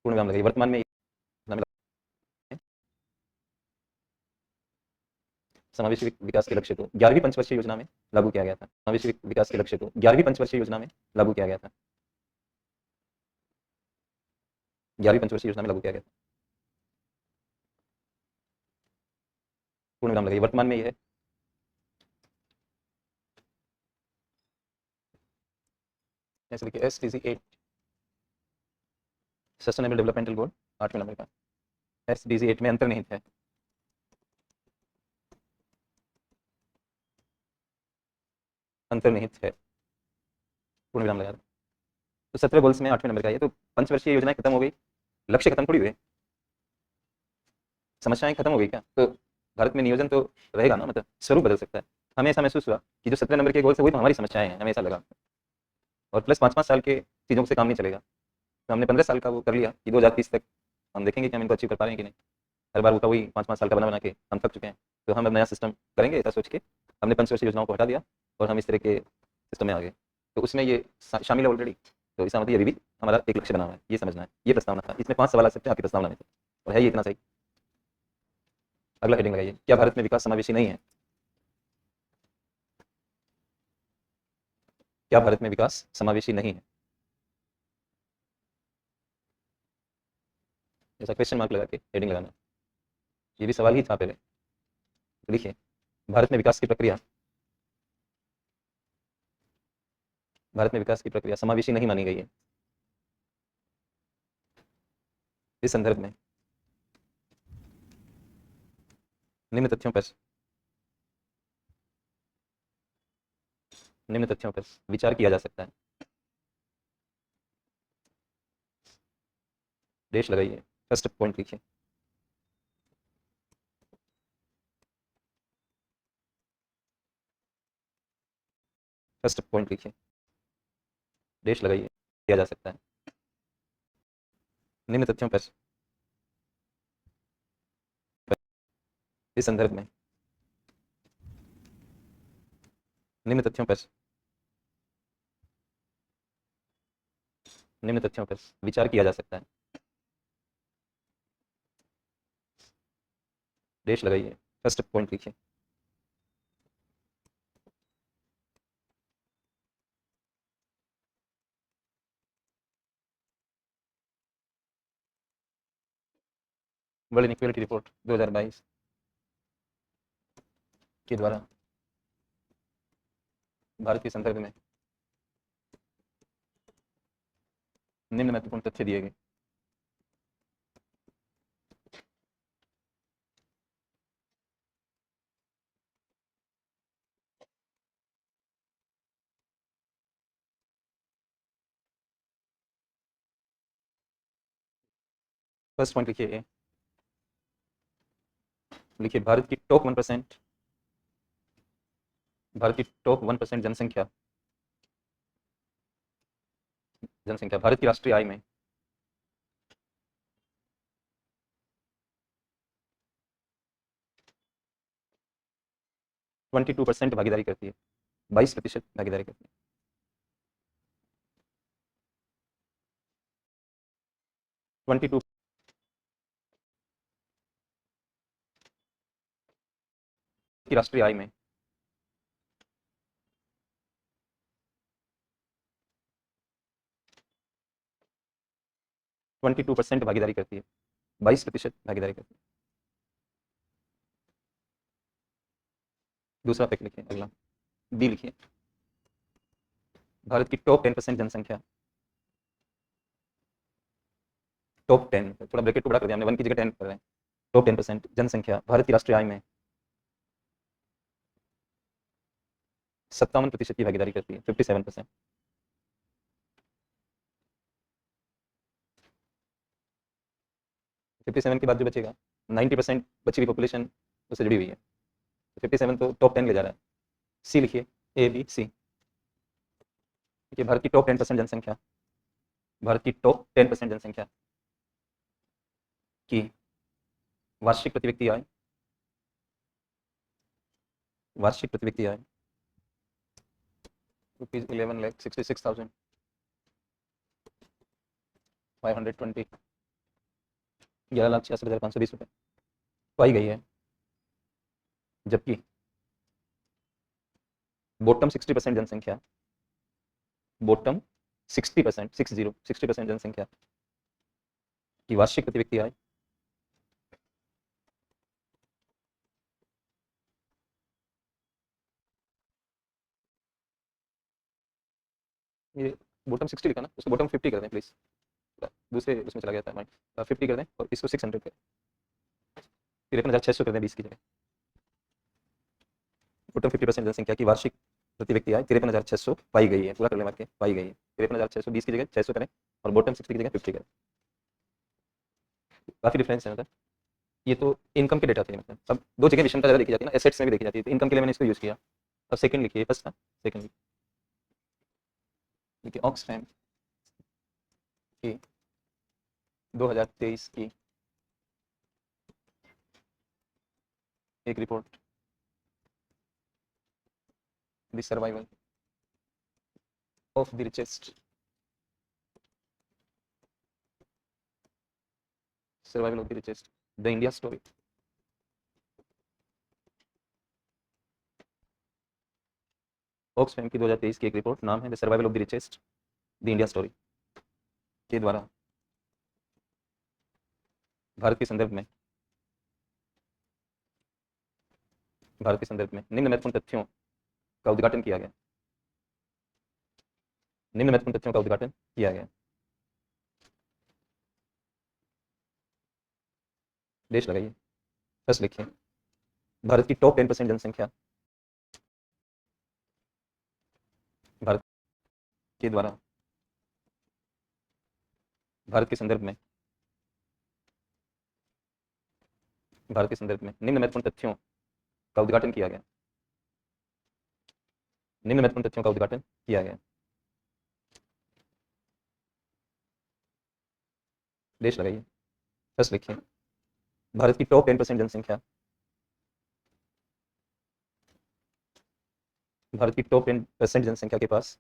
पूर्ण विराम लगाइए। वर्तमान में समावेशी विकास के लक्ष्य को 11वीं पंचवर्षीय योजना में लागू किया गया था। समावेशी विकास के लक्ष्य को 11वीं पंचवर्षीय योजना में लागू किया गया था। 11वीं पंचवर्षीय योजना में लागू किया गया था। पूर्ण विराम लगाइए। वर्तमान में यह है ऐसे लिखिए एसडीजी 8 सस्टेनेबल डेवलपमेंटल गोल 8वें नंबर का, एसडीजी 8 में अंतर्निहित है। अंतर्निहित है। पूर्ण विराम लगा। तो 17 गोल्स में 8वें नंबर का ये, तो पंचवर्षीय योजनाएं खत्म हो गई, लक्ष्य खत्म थोड़ी हुए, समस्याएं खत्म हो गई क्या? तो भारत में नियोजन तो रहेगा ना, मतलब स्वरूप बदल सकता है। हमें ऐसा महसूस हुआ कि जो 17 नंबर के गोल से वही तो हमारी समस्याएं हैं, हमें ऐसा लगा। और प्लस 5-5 साल के चीज़ों से काम नहीं चलेगा, तो हमने 15 साल का वो कर लिया कि 2030 तक हम देखेंगे कि हम इनको अचीव कर पा रहे हैं कि नहीं। हर बार होता वही 5-5 साल का बना बना के हम थक चुके हैं, तो हम अब नया सिस्टम करेंगे ऐसा सोच के हमने पंचवर्षीय योजनाओं को हटा दिया और हम इस तरह के सिस्टम में आ गए। तो उसमें ये शामिल है ऑलरेडी, तो इसका मतलब ये भी हमारा एक लक्ष्य बना हुआ है, ये समझना है। ये प्रस्तावना था, इसमें 5 सवाल आ सकते हैं आपकी प्रस्तावना में, और है ये इतना सही। अगला हेडिंग लगाइए, क्या भारत में विकास समावेशी नहीं है? क्या भारत में विकास समावेशी नहीं है? ऐसा क्वेश्चन मार्क लगा के हेडिंग लगाना, ये भी सवाल ही था पहले। तो लिखिए भारत में विकास की प्रक्रिया, भारत में विकास की प्रक्रिया समावेशी नहीं मानी गई है। इस संदर्भ में निम्न तथ्यों पर विचार किया जा सकता है। डेश लगाइए, फर्स्ट पॉइंट लिखिए। फर्स्ट पॉइंट लिखिए, डेश लगाइए, किया जा सकता है। निम्न तथ्यों पर इस संदर्भ में निम्न तथ्यों पर विचार किया जा सकता है। डेश लगाइए, फर्स्ट पॉइंट लिखिए। वर्ल्ड इनइक्वालिटी रिपोर्ट 2022 के द्वारा भारत के संदर्भ में निम्न महत्वपूर्ण तथ्य दिए गए। फर्स्ट पॉइंट लिखिए ए, लिखिए भारत की टॉप 1%, भारत की टॉप 1% जनसंख्या भारत की राष्ट्रीय आय में 22% भागीदारी करती है, 22% भागीदारी करती है। की राष्ट्रीय आय में 22% भागीदारी करती है, 22% भागीदारी करती है। दूसरा फैक्ट लिखिए, अगला बी लिखिए, भारत की टॉप 10% जनसंख्या, टॉप 10, थोड़ा ब्रैकेट को बड़ा कर दिया हमने, 1 की जगह 10 कर रहे हैं। टॉप 10% जनसंख्या भारत की राष्ट्रीय आय में 57% की भागीदारी करती है, 57%। के बाद जो बचेगा 90% बची हुई पॉपुलेशन उससे जुड़ी हुई है, 57 तो टॉप 10 ले जा रहा है। सी लिखिए, ए बी सी। देखिए भारत की टॉप 10% जनसंख्या, भारत की टॉप 10% जनसंख्या की वार्षिक प्रति व्यक्ति आय, वार्षिक प्रति व्यक्ति आय ₹11,66,520, 11,66,520 रुपये पाई गई है। जबकि बॉटम 60% जनसंख्या, बॉटम 60%, 60% जनसंख्या की वार्षिक प्रति व्यक्ति आय ये बॉटम 60 लिखा ना, उसको बॉटम 50 कर दें प्लीज, दूसरे उसमें चला गया था माइंड, 50 कर दें और इसको 600 करें, 53,600 कर दें 20 की जगह। बॉटम 50% जनसंख्या की वार्षिक प्रति व्यक्ति आय 53,600 पाई गई है, पूरा कर लें मार के, पाई गई है 53,620 की जगह 600 करें और बॉटम 60 की जगह 50 करें। काफी डिफरेंस है, मतलब ये तो इनकम के डेटा थे, मतलब अब दो जगह विषमता ज़्यादा देखी जाती है ना, एसेट्स में भी देखी जाती है, तो इनकम के लिए मैंने इसको यूज़ किया। अब सेकंड लिखिए, फर्स्ट था सेकंड लिखिए, ऑक्सफैम की 2023 की एक report, the survival of the richest, survival of the richest, the India story. Oxfam की 2023 की एक रिपोर्ट, नाम है the survival of the richest, the India story, के द्वारा भारत के संदर्भ में निम्न महत्वपूर्ण तथ्यों का उद्घाटन किया गया, निम्न महत्वपूर्ण तथ्यों का उद्घाटन किया गया। देश लगाइए, फर्स्ट लिखिए, भारत की टॉप 10% जनसंख्या भारत के द्वारा भारत के संदर्भ में निम्न महत्वपूर्ण तथ्यों का उद्घाटन किया गया, निम्न महत्वपूर्ण तथ्यों का उद्घाटन किया गया। देश लगाइए, फर्स्ट लिखिए, भारत की टॉप 10% जनसंख्या भारत की टॉप 10% जनसंख्या के पास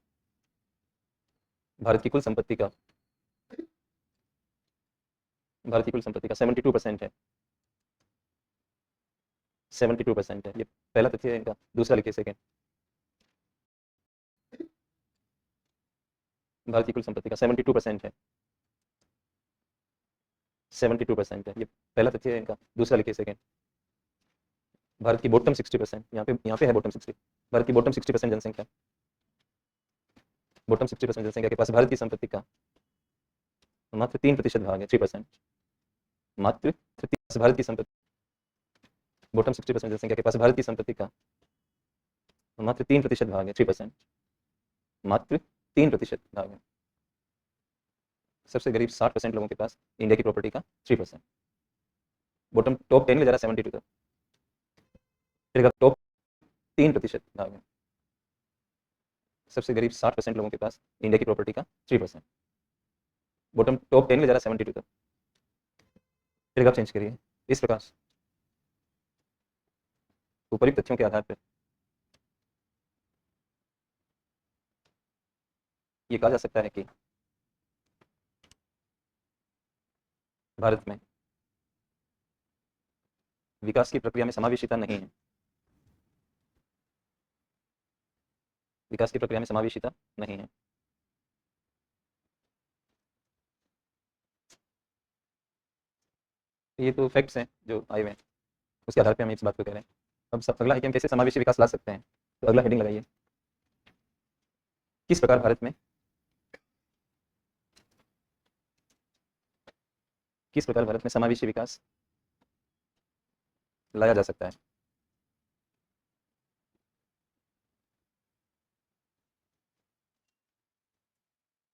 भारत की कुल संपत्ति का 72% है। 72% है, ये पहला तथ्य है इनका। दूसरा लिखिए सेकेंड, भारत की कुल संपत्ति का 72% है। 72% है, ये पहला तथ्य है इनका। दूसरा लिखिए सेकेंड, भारत की बॉटम 60%, यहाँ पे है बॉटम 60, भारत की बॉटम 60% जनसंख्या, बॉटम 60% जनसंख्या के पास भारत की संपत्ति का मात्र 3% भाग है, 3%, मात्र 3% भारत की संपत्ति, बॉटम 60% जनसंख्या के पास भारत की संपत्ति का मात्र 3% भाग है, 3%, मात्र 3% भाग है। सबसे गरीब 60% लोगों के पास इंडिया की प्रॉपर्टी का 3%। बॉटम टॉप 10 में जरा 72 तक, फिर टॉप 3% भाग है। सबसे गरीब 60% लोगों के पास इंडिया की प्रॉपर्टी का 3%। बॉटम टॉप 10 में जरा 72 तक, फिर आप चेंज करिए इस प्रकार ऊपरी तथ्यों के आधार पर ये कहा जा सकता है कि भारत में विकास की प्रक्रिया में समावेशिता नहीं है। विकास की प्रक्रिया में समावेशिता नहीं है। ये तो फैक्ट्स हैं जो आए हुए हैं, उसके आधार पे हम इस बात को कह रहे हैं। अब सब अगला है कि हम कैसे समावेशी विकास ला सकते हैं। तो अगला हेडिंग लगाइए, किस प्रकार भारत में समावेशी विकास लाया जा सकता है।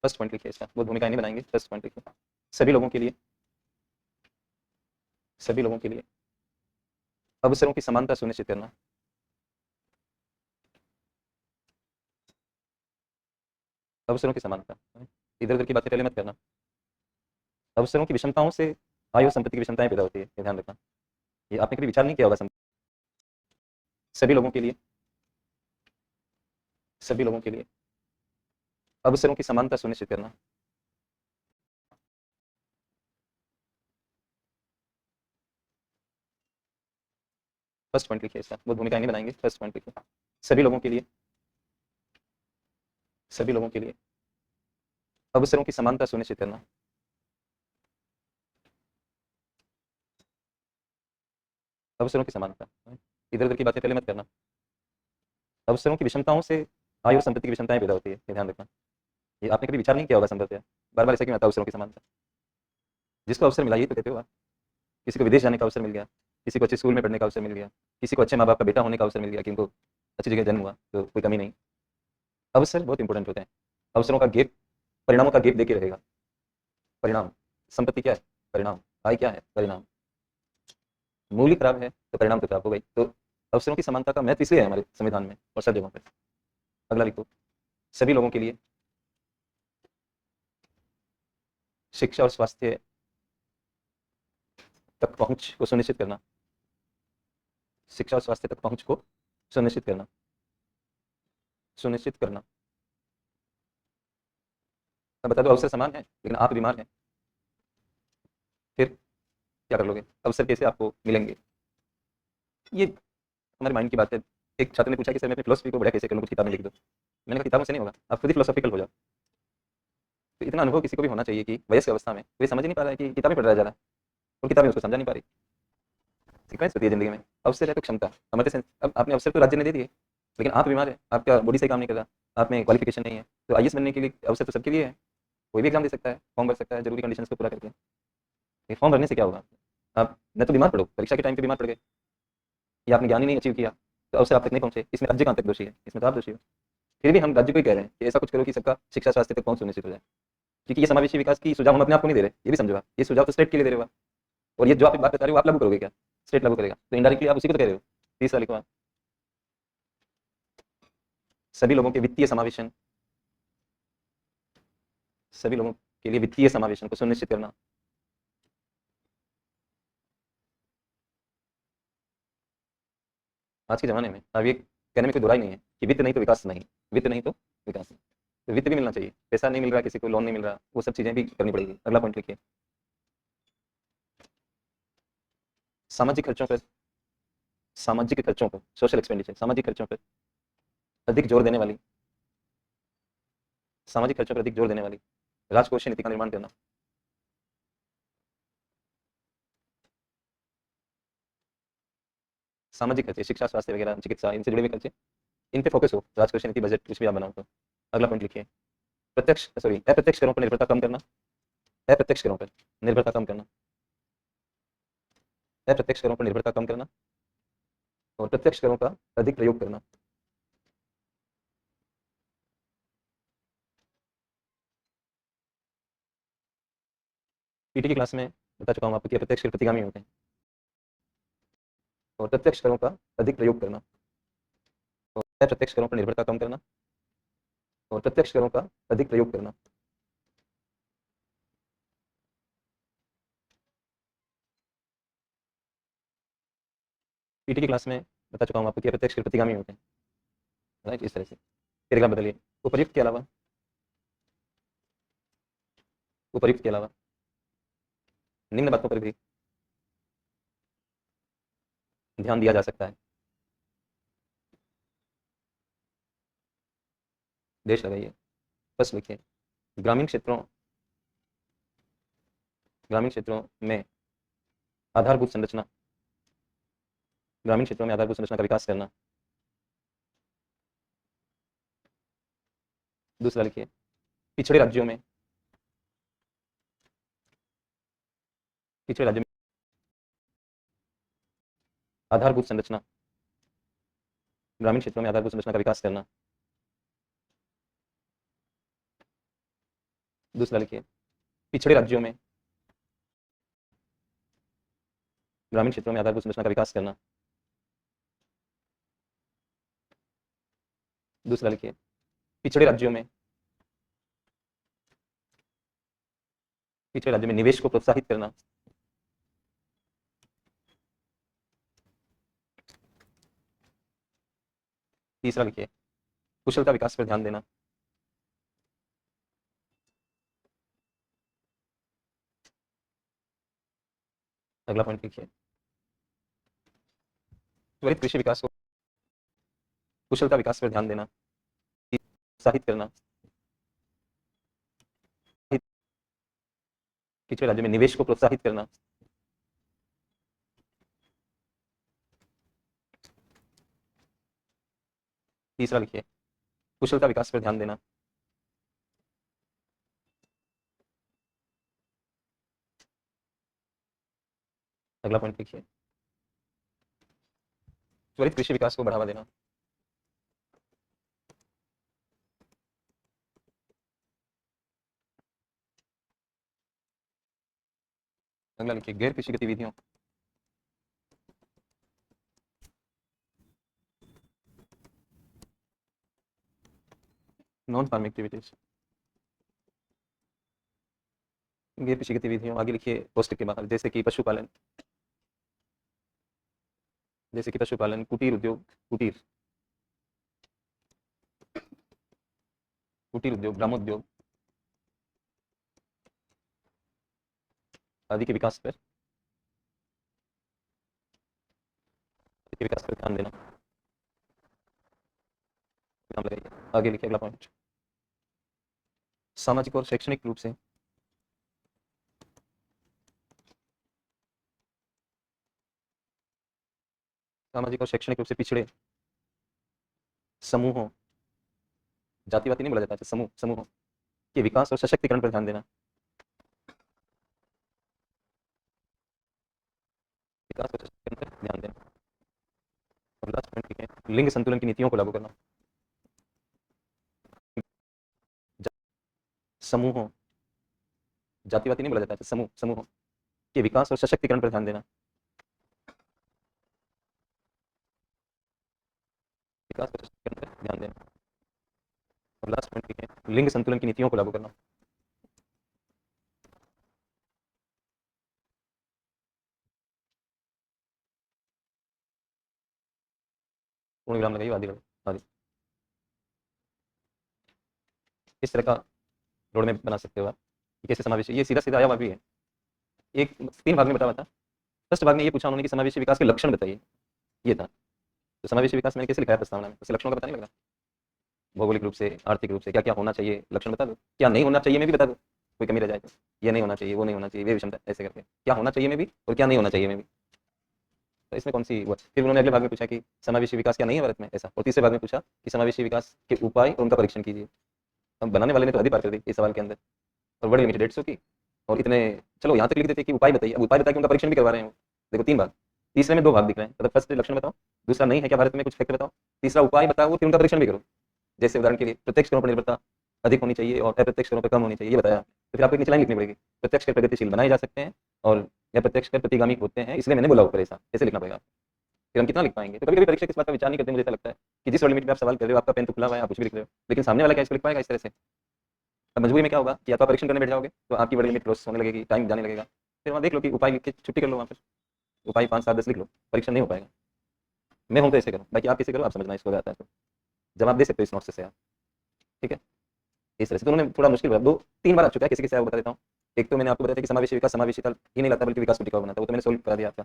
फर्स्ट पॉइंट लिखिए, इसका बहुत भूमिका नहीं बनाएंगे। फर्स्ट पॉइंट लिखिए, सभी लोगों के लिए अवसरों की समानता सुनिश्चित करना। अवसरों की समानता, इधर उधर की बातें पहले मत करना। अवसरों की विषमताओं से आय और संपत्ति की विषमताएं पैदा होती है, ये ध्यान रखना। ये आपने कभी विचार नहीं किया होगा। सभी लोगों के लिए अवसरों की समानता सुनिश्चित करना। फर्स्ट पॉइंट लिखिए, इसका बहुत भूमिका नहीं बनाएंगे। फर्स्ट पॉइंट लिखिए, सभी लोगों के लिए अवसरों की समानता सुनिश्चित करना। अवसरों की समानता, इधर उधर की बातें पहले मत करना। अवसरों की विषमताओं से आय और संपत्ति की विषमताएं पैदा होती है, ये ध्यान रखना। ये आपने कभी विचार नहीं किया होगा संभवतः। बार बार ऐसा क्यों आता है अवसरों की समानता? जिसको अवसर मिला ये तो कहते हो आप। किसी को विदेश जाने का अवसर मिल गया, किसी को अच्छे स्कूल में पढ़ने का अवसर मिल गया, किसी को अच्छे माँ बाप का बेटा होने का अवसर मिल गया कि उनको अच्छी जगह जन्म हुआ, तो कोई कमी नहीं। अवसर बहुत इंपॉर्टेंट होते हैं। अवसरों का गेप परिणामों का गेप देके रहेगा। परिणाम, संपत्ति क्या है? परिणाम। आय क्या है? परिणाम। मूल्य खराब है तो परिणाम तो खराब हो गई। तो अवसरों की समानता का महत्व इसलिए है हमारे संविधान में और सब जगहों पर। अगला लिखो, सभी लोगों के लिए शिक्षा और स्वास्थ्य तक पहुंच को सुनिश्चित करना। शिक्षा और स्वास्थ्य तक पहुंच को सुनिश्चित करना। अब बता दो, अवसर समान है लेकिन आप बीमार हैं, फिर क्या कर लोगे? अवसर कैसे आपको मिलेंगे? ये हमारे माइंड की बात है। एक छात्र ने पूछा कि सर मैं अपनी फिलोसफी को बढ़िया कैसे करूँ, कुछ किताबें लिख दो। मैंने कहा किताबों से नहीं होगा, आप खुद ही फिलोसॉफिकल हो जाओ। तो इतना अनुभव किसी को भी होना चाहिए कि वयस्क अवस्था में वे समझ नहीं पा रहा है कि किताबें पढ़ रहा है ज़्यादा और किताबें उसको समझा नहीं पा रही। सीक्वेंस होती है जिंदगी में, अवसर है तो क्षमता, अमर्त्य सेन। अब आपने अवसर तो राज्य ने दे दिए लेकिन आप बीमार है, आपका बॉडी सही काम नहीं कर रहा, आप में क्वालिफिकेशन नहीं है। तो आईएएस बनने के लिए अवसर तो सबके लिए है, कोई भी एग्जाम दे सकता है, फॉर्म भर सकता है जरूरी कंडीशंस को पूरा करके। ये फॉर्म भरने से क्या होगा? आप न तो बीमार पड़ो, परीक्षा के टाइम पे बीमार पड़ गए, या आपने ज्ञान ही नहीं अचीव किया तो अवसर आप तक नहीं पहुंचे। इसमें राज्य कहाँ तक दोषी है? इसमें तो आप दोषी हो। फिर भी हम राज्य को ही कह रहे हैं कि ऐसा कुछ करो कि सबका शिक्षा स्वास्थ्य तक पहुंच सुनिश्चित हो जाए। क्योंकि ये समावेशी विकास की सुझाव हम अपने आप को नहीं दे रहे, ये भी समझो आप। ये सुझाव तो स्टेट के लिए दे रहे हो, और ये जो आप बात बता रहे हो आप लागू करोगे क्या? स्टेट लागू करेगा, तो इनडायरेक्टली आप उसी को तो कह रहे हो। तीसरा लिखो, सभी लोगों के वित्तीय समावेशन, सभी लोगों के लिए वित्तीय समावेशन को सुनिश्चित करना। आज के ज़माने में अब ये कहने में कोई दो राय नहीं है कि वित्त नहीं तो विकास नहीं, वित्त नहीं तो विकास नहीं। तो वित्त भी मिलना चाहिए, पैसा नहीं मिल रहा, किसी को लोन नहीं मिल रहा, वो सब चीजें भी करनी पड़ेगी। अगला पॉइंट लिखिए, सामाजिक खर्चों पर, सामाजिक खर्चों पर, सोशल एक्सपेंडिचर, सामाजिक खर्चों पर अधिक जोर देने वाली, सामाजिक खर्चों पर अधिक जोर देने वाली राजकोषीय नीति का निर्माण करना। सामाजिक खर्चे, शिक्षा, स्वास्थ्य वगैरह, चिकित्सा, इनसे जुड़े हुए खर्चे, इन पे फोकस हो, राजकोषीय नीति, बजट कुछ भी आप बनाओ तो। अगला पॉइंट लिखिए, प्रत्यक्ष सॉरी अप्रत्यक्ष करों पर निर्भरता कम करना, अप्रत्यक्ष करों पर निर्भरता कम करना, अप्रत्यक्ष करों पर निर्भरता कम करना और प्रत्यक्ष करों का अधिक प्रयोग करना। पीटी की क्लास में बता चुका हूं आपको कि अप्रत्यक्ष कर प्रतिगामी होते हैं और प्रत्यक्ष करों का अधिक प्रयोग करना और अप्रत्यक्ष करों पर निर्भरता कम करना और प्रत्यक्ष करों का अधिक प्रयोग करना। पीटी की क्लास में बता चुका हूं आपको कि अप्रत्यक्ष कर प्रतिगामी होते हैं, राइट, इस तरह से। फिर अगला बदलिए, उपर्युक्त के अलावा, उपर्युक्त के अलावा निम्न बातों पर भी ध्यान दिया जा सकता है। देश लगाइए, फर्स्ट लिखिए, ग्रामीण क्षेत्रों, ग्रामीण क्षेत्रों में आधारभूत संरचना, ग्रामीण क्षेत्रों में आधारभूत संरचना का विकास करना। दूसरा लिखिए, पिछड़े राज्यों में, पिछड़े राज्यों में आधारभूत संरचना, ग्रामीण क्षेत्रों में आधारभूत संरचना का विकास करना। दूसरा लिखिए, पिछड़े राज्यों में ग्रामीण क्षेत्रों में आधारभूत संरचना का विकास करना। दूसरा लिखिए, पिछड़े राज्यों में, पिछड़े राज्यों में निवेश को प्रोत्साहित करना। तीसरा लिखिए, कुशलता विकास पर ध्यान देना। अगला पॉइंट लिखिए, त्वरित कृषि विकास को, कुशलता विकास पर ध्यान देना, प्रोत्साहित करना। पिछड़े राज्यों में निवेश को प्रोत्साहित करना। तीसरा लिखिए, कुशलता विकास पर ध्यान देना। अगला पॉइंट लिखिए, त्वरित कृषि विकास को बढ़ावा देना। अगला लिखिए, गैर कृषि गतिविधियों, नॉन फार्म एक्टिविटीज, गैर कृषि गतिविधियों। आगे लिखिए पौष्टिक के बाहर, जैसे कि पशुपालन, जैसे कि पशुपालन, कुटीर उद्योग, कुटीर, कुटीर उद्योग, ग्रामोद्योग आदि के विकास पर, विकास पर ध्यान देना। नाम लगाइए, आगे लिखिए अगला पॉइंट, सामाजिक और शैक्षणिक रूप से, सामाजिक और शैक्षणिक रूप से पिछड़े समूहों, जातिवादी नहीं बोला जाता है, समूह, समूहों के विकास और सशक्तिकरण पर ध्यान देना। विकास और सशक्तिकरण पर ध्यान देना। और लास्ट पॉइंट लिखें, लिंग संतुलन की नीतियों को लागू करना। समूहों, जातिवादी नहीं बोला जाता है, समूह, समूहों के विकास और सशक्तिकरण पर ध्यान देना। विकास और सशक्तिकरण पर ध्यान देना। और लास्ट पॉइंट लिखें, लिंग संतुलन की नीतियों को लागू करना। पूर्ण विराम लगाइए, आदि और इस तरह का रोड मैप बना सकते हो आप कि कैसे समावेशी, ये सीधा सीधा आया हुआ भी है। एक 3 भाग में बता हुआ था। फर्स्ट भाग में ये पूछा उन्होंने कि समावेशी विकास के लक्षण बताइए, ये था। तो समावेशी विकास मैंने कैसे लिखा है प्रस्तावना में, उसे लक्षणों का पता नहीं लगा। भौगोलिक रूप से, आर्थिक रूप से क्या क्या होना चाहिए, लक्षण बता दो। क्या नहीं होना चाहिए मैं भी बता दो, कोई कमी रह जाए तो। ये नहीं होना चाहिए, वो नहीं होना चाहिए, वे विषमता, ऐसे करके क्या होना चाहिए मैं भी और क्या नहीं होना चाहिए मैं भी। तो इसमें कौन सी हुआ। फिर उन्होंने अगले भाग में पूछा कि समावेशी विकास क्या नहीं है भारत में, ऐसा। और तीसरे भाग में पूछा कि समावेशी विकास के उपाय और उनका परीक्षण कीजिए। अब बनाने वाले ने तो हद ही पार कर दी इस सवाल के अंदर, और बड़ी लिमिटेड 150 की। और इतने, चलो यहाँ तक लिख देते कि उपाय बताइए। अब उपाय बता के उनका परीक्षण भी करवा रहे हैं वो। देखो 3 भाग, तीसरे में 2 भाग दिख रहे हैं। मतलब फर्स्ट लक्षण बताओ, दूसरा नहीं है क्या भारत में कुछ फैक्ट बताओ, तीसरा उपाय बताओ, फिर उनका परीक्षण भी करो। जैसे उदाहरण के लिए प्रत्यक्ष करों पर निर्भरता अधिक होनी चाहिए और अप्रत्यक्ष करों पर कम होनी चाहिए, ये बताया। तो फिर आपको एक नीचे लाइन लिखनी पड़ेगी, प्रत्यक्ष कर प्रगतिशील बनाए जा सकते हैं और या प्रत्यक्ष कर प्रतिगामी होते हैं, इसलिए मैंने बोला ऊपर ऐसा, ऐसे लिखना पड़ेगा। फिर हम कितना लिख पाएंगे। तो कभी कभी परीक्षा किस बात का विचार नहीं करते, मुझे ऐसा लगता है कि जिस लिमिट में आप सवाल कर रहे हो, आपका पेन तो खुला हुआ है, आप कुछ भी लिख रहे हो, लेकिन सामने वाला क्या इसको लिख पाएगा इस तरह से। अब मजबूरी में क्या होगा कि आप परीक्षण करने बैठ जाओगे तो आपकी बड़ी लिमिट क्रॉस होने लगेगी, टाइम जाने लगेगा। फिर वहाँ देख लो कि उपाय लिख के छुट्टी कर लो, वहाँ पर उपाय 5 7 10 लिख लो, परीक्षण नहीं हो पाएगा। मैं हूँ तो ऐसे करो, बाकी आप कैसे करो आप समझना, इसको आता है तो जवाब दे सकते हो इस नोट से आप, ठीक है। इस तरह से तो उन्होंने थोड़ा मुश्किल बता, 2 3 बार आ चुका है, किसी किसी बता देता हूँ। एक तो मैंने आपको बताया था कि समावेशी विकास समावेशीता ही नहीं लाता बल्कि विकास को टिकाऊ बनाता है, वो तो मैंने सोल्व करा दिया आपका।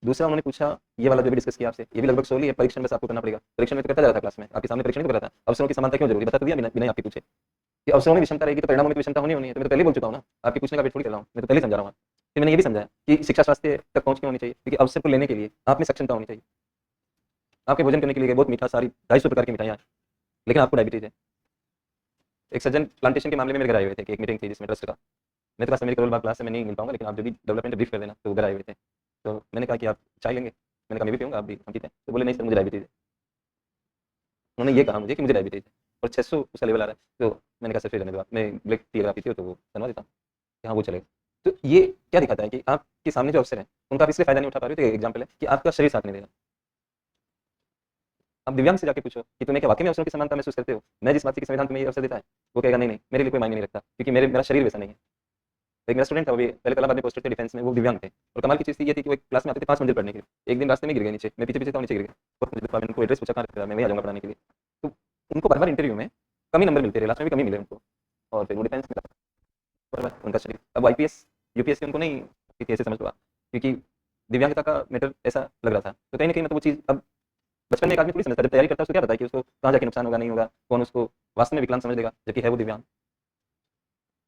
दूसरा उन्होंने पूछा ये वाला जो भी डिस्कस किया आपसे, ये भी लगभग सोल्व ही है, परीक्षण बस आपको करना पड़ेगा। परीक्षण में तो करता जा रहा था क्लास में, आपके सामने परीक्षण नहीं तो करा था। अवसरों की समानता क्यों जरूरी, बता तो दिया बिना आपके पूछे कि अवसरों में विषमता रहेगी तो परिणामों में विषमता होनी है। तो मैं तो पहले बोल चुका हूँ ना, आपके पूछने का वेट थोड़ी कर रहा हूँ, मैं तो पहले समझा रहा हूँ। फिर मैंने ये भी समझाया कि शिक्षा स्वास्थ्य तक पहुंच क्यों होनी चाहिए, क्योंकि अवसर को लेने के लिए आप में सक्षमता होनी चाहिए। आपके भोजन करने के लिए बहुत मीठा, सारी 250 प्रकार की मिठाइयाँ, लेकिन आपको डायबिटीज है। एक सज्जन प्लांटेशन के मामले में मेरे घर आए हुए थे कि एक मीटिंग थी जिसमें ट्रस्ट का, मेरे पास मेरी करोल बाग क्लास से मैं नहीं मिल पाऊंगा, लेकिन आप जो भी डेवलपमेंट ब्रीफ कर देना, तो वो घर आए हुए थे। तो मैंने कहा कि आप चाय लेंगे, मैंने कहा मैं भी पीऊंगा, आप भी, हम पीते हैं। तो बोले नहीं सर मुझे डायबिटीज है। उन्होंने ये कहा मुझे कि मुझे डायबिटीज है और 600 उसका लेवल आ रहा है। तो मैंने कहा सर फिर रहने दो आप, मैं ब्लैक टी अगर आप पीती हो तो वो बनवा देता हूँ कि हाँ वो चलेगा। तो ये क्या दिखाता है कि आपके सामने जो अवसर है उनका आप इसलिए फायदा नहीं उठा पा रहे हो। तो एग्जाम्पल है कि आपका शरीर साथ नहीं देगा। अब दिव्यांग से जाके पूछो कि तुम्हें क्या वाकई में अवसरों की समानता महसूस करते हो, मैं जिस बात की संविधान तुम्हें ये अवसर देता है, वो कहेगा नहीं नहीं मेरे लिए कोई मायने नहीं रखता, क्योंकि मेरा शरीर वैसा नहीं है। एक मेरा स्टूडेंट था, वो भी पहले कला बाद में पोस्टेड थे डिफेंस में, वो दिव्यांग थे। और कमाल की चीज़ ये थी कि वो एक क्लास में आते थे 5 मंजिल पढ़ने के लिए, एक दिन रास्ते में गिर गए नीचे, मैं पीछे पीछे था, नीचे गिर गए। तो मैंने उनको एड्रेस पूछा, कहाँ मैं वही आ जाऊँगा पढ़ाने के लिए। तो उनको बार बार इंटरव्यू में कम ही नंबर मिलते रहे, लास्ट में भी कम ही मिले उनको, और फिर वो डिफेंस में उनका शरीर। अब आईपीएस यूपीएससी उनको नहीं कैसे समझ पा, क्योंकि दिव्यांगता का मैटर ऐसा लग रहा था। तो कहीं ना कहीं मतलब वो चीज़, अब बचपन में एक आदमी थोड़ी समझता है, जब तैयारी करता है उसको क्या पता है कि उसको कहाँ जाके नुकसान होगा नहीं होगा, कौन उसको वास्तव में विकलांग समझ लेगा जबकि है वो दिव्यांग।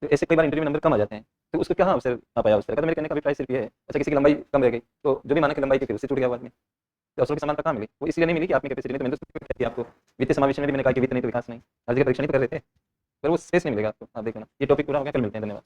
तो ऐसे कई बार इंटरव्यू में नंबर कम आ जाते हैं, तो उसको क्या अवसर आ पाया उस तरह का। तो मेरे कहने का अभिप्राय सिर्फ ये है, अच्छा किसी की लंबाई कम रह गई तो जो भी माना कि लंबाई की, फिर उससे छूट गया वो आदमी। तो अवसरों की समानता कहाँ मिली, वो इसलिए नहीं मिली कि आप में कैपेसिटी नहीं। तो मैंने तो कहती आपको वित्तीय समावेशन में भी मैंने कहा कि वित्त नहीं तो विकास नहीं, हर जगह परीक्षा नहीं तो कर रहे थे, पर वो स्पेस नहीं मिलेगा आपको। आप देखो ना, ये टॉपिक पूरा हो गया, कल मिलते हैं, धन्यवाद।